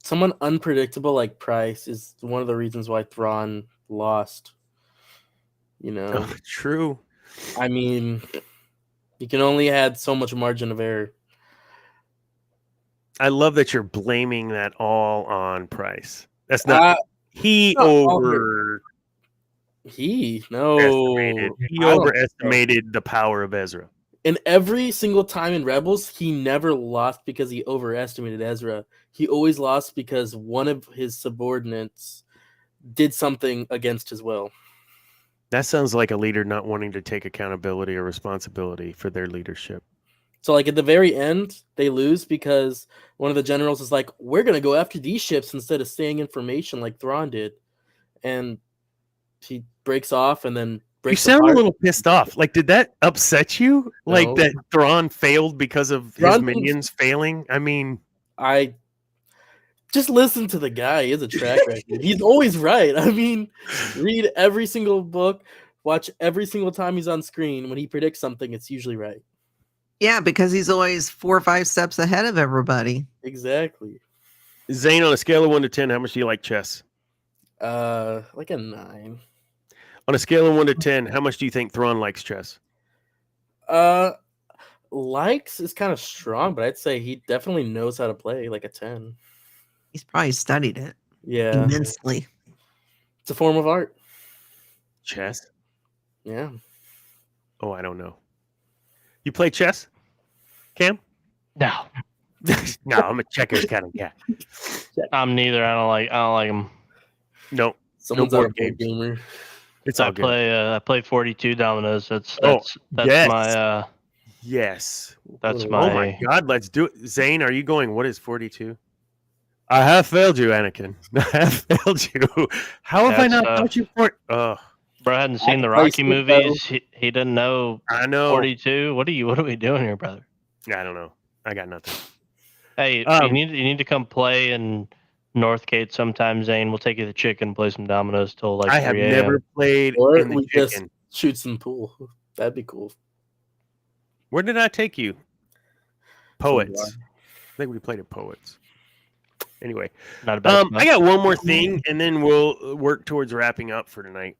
Someone unpredictable like Price is one of the reasons why Thrawn lost. True. I mean, you can only add so much margin of error. I love that you're blaming that all on Price. That's not he overestimated the power of Ezra. And every single time in Rebels, he never lost because he overestimated Ezra. He always lost because one of his subordinates did something against his will. That sounds like a leader not wanting to take accountability or responsibility for their leadership. So, like, at the very end, they lose because one of the generals is like, we're going to go after these ships instead of staying information like Thrawn did. And he breaks off and then You breaks sound apart. a little pissed off. Like, did that upset you? Like No. that Thrawn failed because of his Thrawn didn't- minions failing? I mean, I just listen to the guy. He has a track record. He's always right. I mean, read every single book, watch every single time he's on screen. When he predicts something, it's usually right. Yeah, because he's always 4 or 5 steps ahead of everybody. Exactly. Zane, on a scale of 1 to 10, how much do you like chess? Like a 9. On a scale of 1 to 10, how much do you think Thrawn likes chess? Likes is kind of strong, but I'd say he definitely knows how to play, like a 10. He's probably studied it Yeah. immensely. It's a form of art. Chess? Yeah. Oh, I don't know. You play chess, Cam? No, No, I'm a checkers kind of guy. I'm neither. I don't like them. No, Someone's board not a board gamer. it's all good. I play 42 dominoes. That's yes. my Yes. that's Oh my. Oh my God, let's do it. Zane, are you going? What is 42? I have failed you, Anakin. I have failed you. How have I That's, not taught you for? Oh, Bro hadn't seen the play Rocky Sith, movies. He didn't know I know. 42. What are we doing here, brother? I don't know. I got nothing. Hey, you need to come play in Northgate sometime, Zane. We'll take you to Chicken and play some dominoes till like I have 3 a.m. never played Or in the we just chicken. shoot some pool. That'd be cool. Where did I take you? Poets. I think we played at Poets. Anyway, Not a bad spot. I got one more thing, and then we'll work towards wrapping up for tonight.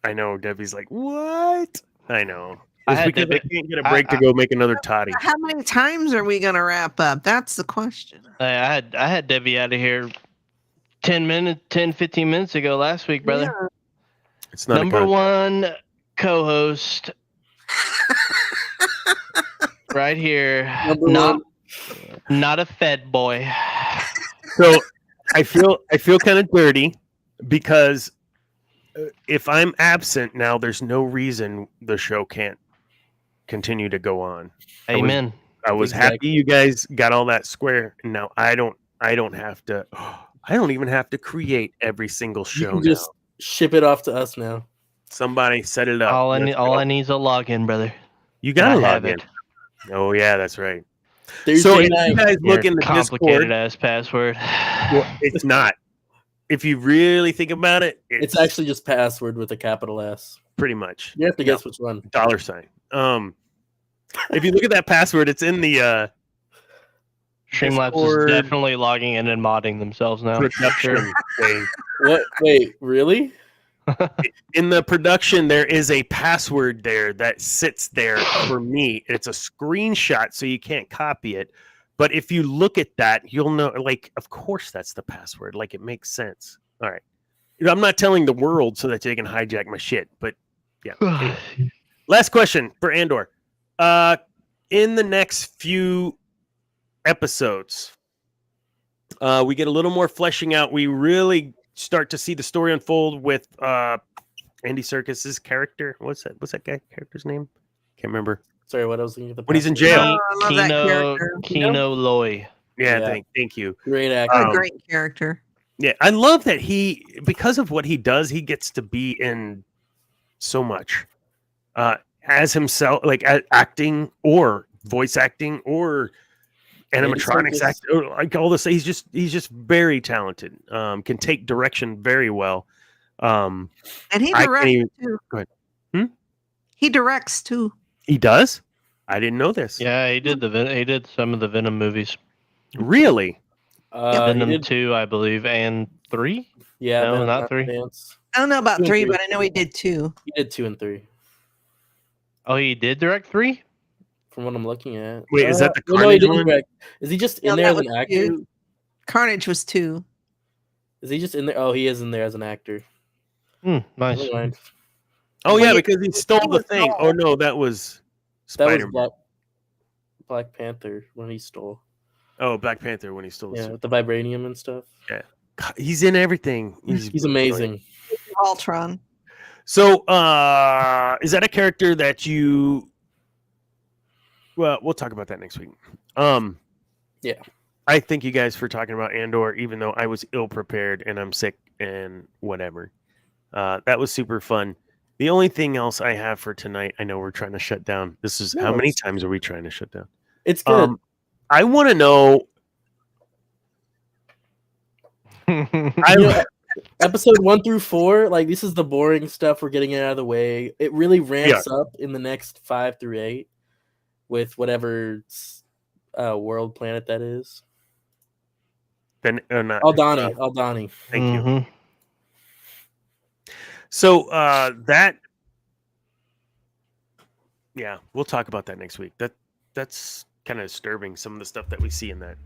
I know Debbie's like, what? I know. I It's had because I Debbie- can't get a break to go make another toddy. How many times are we going to wrap up? That's the question. I had Debbie out of here 10, 15 minutes ago last week, brother. Yeah. It's not Number a con- one co-host right here. Number Not a Fed boy. So I feel kind of dirty because if I'm absent now, there's no reason the show can't continue to go on. Amen. I was happy you guys got all that square, and now I don't have to. I don't even have to create every single You show can now. just ship it off to us now. Somebody set it up. All I Let's need is a login, brother. You gotta And I log have in. it. Oh yeah, that's right. Thursday So if night. you guys Your look in the complicated Discord, ass password. well, it's not. If you really think about it, It's actually just password with a capital S. pretty much You have to guess which one. $. If you look at that password, it's in the Streamlabs Discord is definitely logging in and modding themselves now. production thing. What? Wait, really? In the production, there is a password there that sits there for me. It's a screenshot, so you can't copy it. But if you look at that, you'll know, like, of course that's the password. Like, it makes sense. All right. I'm not telling the world so that they can hijack my shit, but yeah. Anyway. Last question for Andor. In the next few episodes, we get a little more fleshing out. We really start to see the story unfold with Andy Serkis's character. What's that guy character's name? Can't remember. Sorry, what I was thinking of the When he's in password. jail. Oh, I love that character. Kino Loy. Yeah, Yeah. thank you. Great What actor. a great character. Yeah, I love that because of what he does, he gets to be in so much as himself, like acting or voice acting or animatronics Serkis. acting, like all this. He's just very talented. Can take direction very well. And he I can't directs even- too. Go ahead. He directs too. He does. I didn't know this. Yeah, he did some of the Venom movies. Really? He Venom did- 2, I believe, and 3. Yeah, No, Venom not 3. Dance. I don't know about 2 and 3, 3. but I know he did 2. He did 2 and 3. Oh, he did direct 3? From what I'm looking at. Wait, is that the no, he Carnage didn't one? direct. Is he just No, in there that as an was actor? 2. Carnage was 2. Is he just in there? Oh, he is in there as an actor. Nice. Never mind. Oh Well, yeah, yeah, because he stole the was thing. all- Oh no, that was That was Spider-Man. Black Panther when he stole. Oh, Black Panther when he stole the Yeah, suit. with the vibranium and stuff. God, he's in everything. He's amazing. Ultron. So, is that a character that you? Well, we'll talk about that next week. Yeah. I thank you guys for talking about Andor, even though I was ill prepared and I'm sick and whatever. That was super fun. The only thing else I have for tonight, I know we're trying to shut down. This is how many times are we trying to shut down? It's good. I want to know. Episode 1 through 4, like this is the boring stuff. We're getting it out of the way. It really ramps up in the next 5 through 8 with whatever world planet that is. Then not Aldani. Thank you. So that, yeah, we'll talk about that next week. That's kind of disturbing, some of the stuff that we see in that.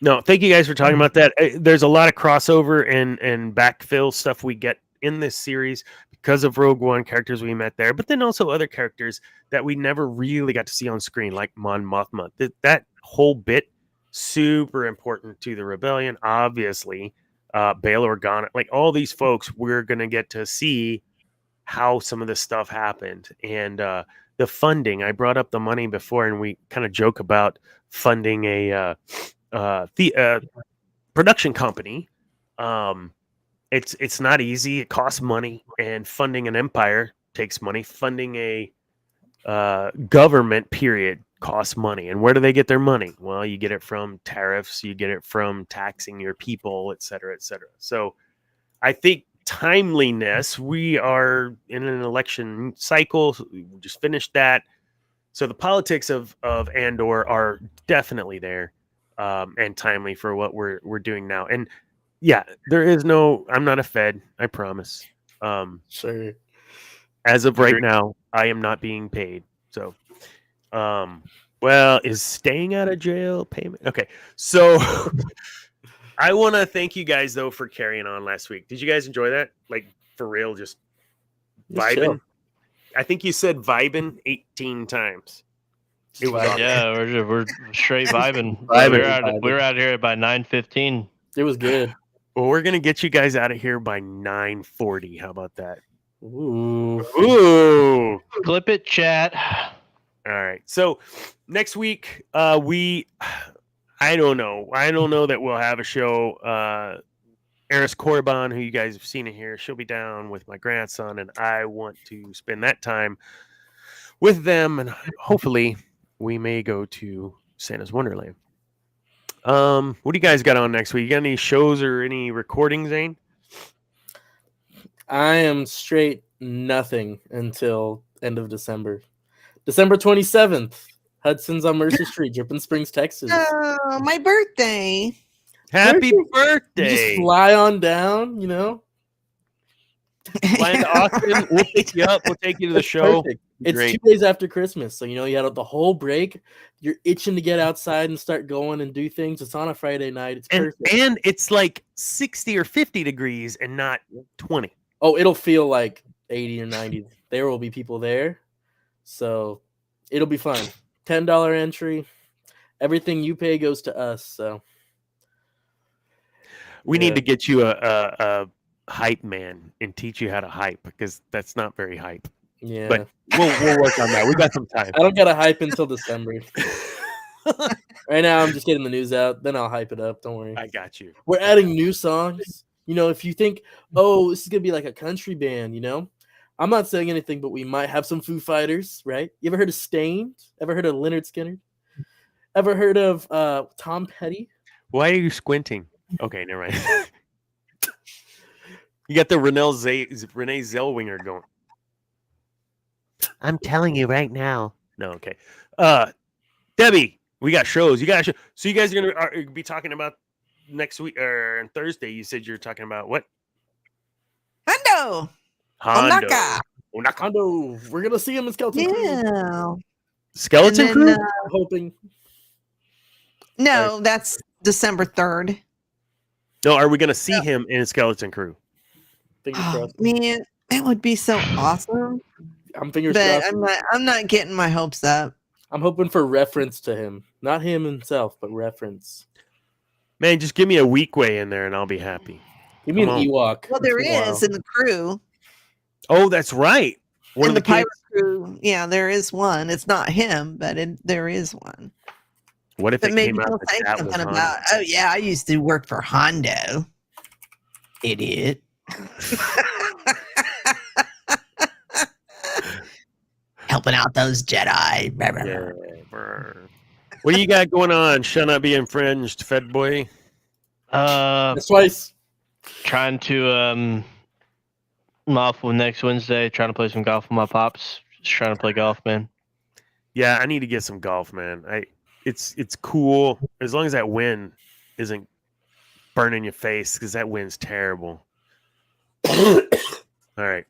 No, thank you guys for talking about that. There's a lot of crossover and backfill stuff we get in this series because of Rogue One, characters we met there, but then also other characters that we never really got to see on screen, like Mon Mothma. That whole bit, super important to the rebellion, obviously. Bail Organa, like all these folks, we're going to get to see how some of this stuff happened. And the funding, I brought up the money before, and we kind of joke about funding a production company. It's not easy. It costs money, and funding an empire takes money. Funding a government, period, costs money. And where do they get their money? Well, you get it from tariffs, you get it from taxing your people, et cetera, et cetera. So I think timeliness, we are in an election cycle. We just finished that. So the politics of Andor are definitely there. And timely for what we're doing now. And yeah, there is no, I'm not a Fed, I promise. Sure. As of right now, I am not being paid. So, well, is staying out of jail payment? Okay. So I want to thank you guys though for carrying on last week. Did you guys enjoy that? Like for real, just vibing? Chill. I think you said vibing 18 times. It was awesome. Yeah, we're straight vibing. Vibing. We were out here by 9:15. It was good. Well, we're gonna get you guys out of here by 9:40. How about that? Ooh. Clip it, chat. All right. So next week, I don't know. I don't know that we'll have a show. Eris Corban, who you guys have seen it here, she'll be down with my grandson, and I want to spend that time with them, and hopefully we may go to Santa's Wonderland. What do you guys got on next week? You got any shows or any recordings, Zane? I am straight nothing until end of December. December 27th, Hudson's on Mercer Street, Dripping Springs, Texas. Oh, my birthday. Happy birthday. You just fly on down, you know? Fly into Austin. We'll pick you up. We'll take you to the show. Perfect. It's Great. 2 days after Christmas, so you know you had the whole break. You're itching to get outside and start going and do things. It's on a Friday night. It's perfect. And it's like 60 or 50 degrees and not 20. Oh, it'll feel like 80 or 90. There will be people there, so it'll be fun. $10 entry. Everything you pay goes to us. So we need to get you a hype man and teach you how to hype, because that's not very hype. Yeah, but we'll work on that. We got some time. I don't got to hype until December. Right now, I'm just getting the news out. Then I'll hype it up. Don't worry. I got you. We're adding new songs. You know, if you think, oh, this is gonna be like a country band, you know, I'm not saying anything, but we might have some Foo Fighters, right? You ever heard of Stained? Ever heard of Leonard Skinner? Ever heard of Tom Petty? Why are you squinting? Okay, never mind. You got the Renee Zellweger going. I'm telling you right now. No, okay. Debbie, we got shows. You got a show. So you guys are gonna be talking about next week or on Thursday. You said you're talking about what? Hondo. Hondo. We're gonna see him in Skeleton Crew. Yeah. Skeleton then, Crew? I'm hoping. No, that's December 3rd. No, are we gonna see him in Skeleton Crew? Fingers Oh, crossed. man, that would be so awesome. I'm fingers But crossed. I'm not getting my hopes up. I'm hoping for reference to him, not him himself, but reference. Man, just give me a weak way in there and I'll be happy. Give me Come an on. Ewok. Well, there It's been a is while. in the crew. Oh, that's right. One In of the the pirate kids. crew, yeah, there is one. It's not him, but there is one. What if But it maybe came out he'll that say that was something on? about, oh yeah, I used to work for Hondo. Idiot. Helping out those Jedi. Yeah. What do you got going on? Shall not be infringed, Fed boy. That's twice. Trying to I'm off next Wednesday. Trying to play some golf with my pops. Just trying to play golf, man. Yeah, I need to get some golf, man. It's cool as long as that wind isn't burning your face because that wind's terrible. All right.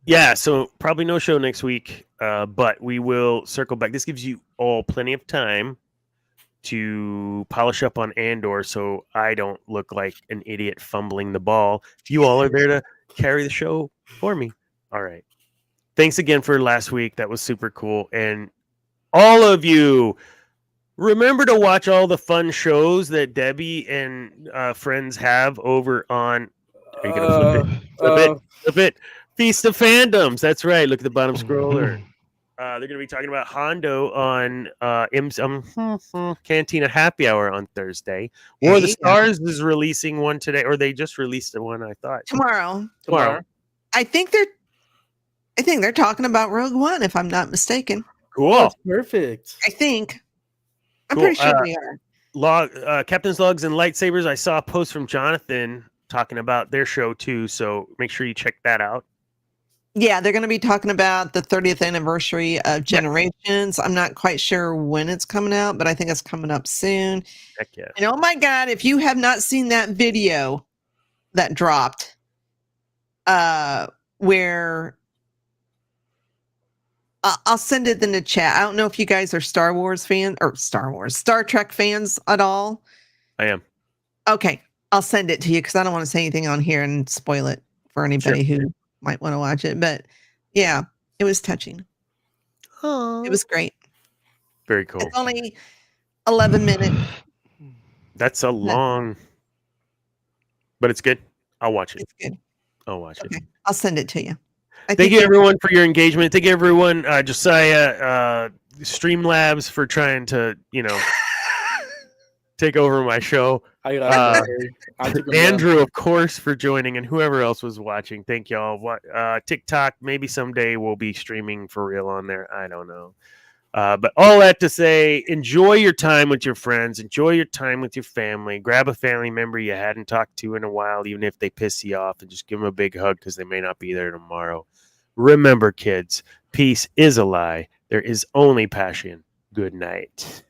Yeah, so probably no show next week, but we will circle back. This gives you all plenty of time to polish up on Andor so I don't look like an idiot fumbling the ball. You all are there to carry the show for me. All right. Thanks again for last week. That was super cool. And all of you, remember to watch all the fun shows that Debbie and friends have over on. Are you going to flip it? Feast of Fandoms. That's right. Look at the bottom scroller. They're going to be talking about Hondo on Cantina Happy Hour on Thursday. War of the Stars is releasing one today, or they just released the one. I thought Tomorrow. I think they're talking about Rogue One, if I'm not mistaken. Cool. Oh, it's perfect. I think. I'm Cool. pretty sure they are. Captain's Logs and Lightsabers. I saw a post from Jonathan talking about their show too, so make sure you check that out. Yeah, they're going to be talking about the 30th anniversary of Generations. I'm not quite sure when it's coming out, but I think it's coming up soon. Heck yeah. And oh my God, if you have not seen that video that dropped, where I'll send it in the chat. I don't know if you guys are Star Trek fans at all. I am. Okay, I'll send it to you because I don't want to say anything on here and spoil it for anybody who might want to watch it. But yeah, it was touching. Oh, It was great. very cool. It's only 11 minutes. That's a long, but it's good. I'll watch it. It's good. I'll watch it. I'll send it to you. Thank you, everyone, for your engagement. Thank you, everyone. Josiah, Streamlabs for trying to, take over my show. Andrew, of course, for joining, and whoever else was watching. Thank y'all. TikTok, maybe someday we'll be streaming for real on there. I don't know. But all that to say, enjoy your time with your friends. Enjoy your time with your family. Grab a family member you hadn't talked to in a while, even if they piss you off, and just give them a big hug because they may not be there tomorrow. Remember, kids, peace is a lie. There is only passion. Good night.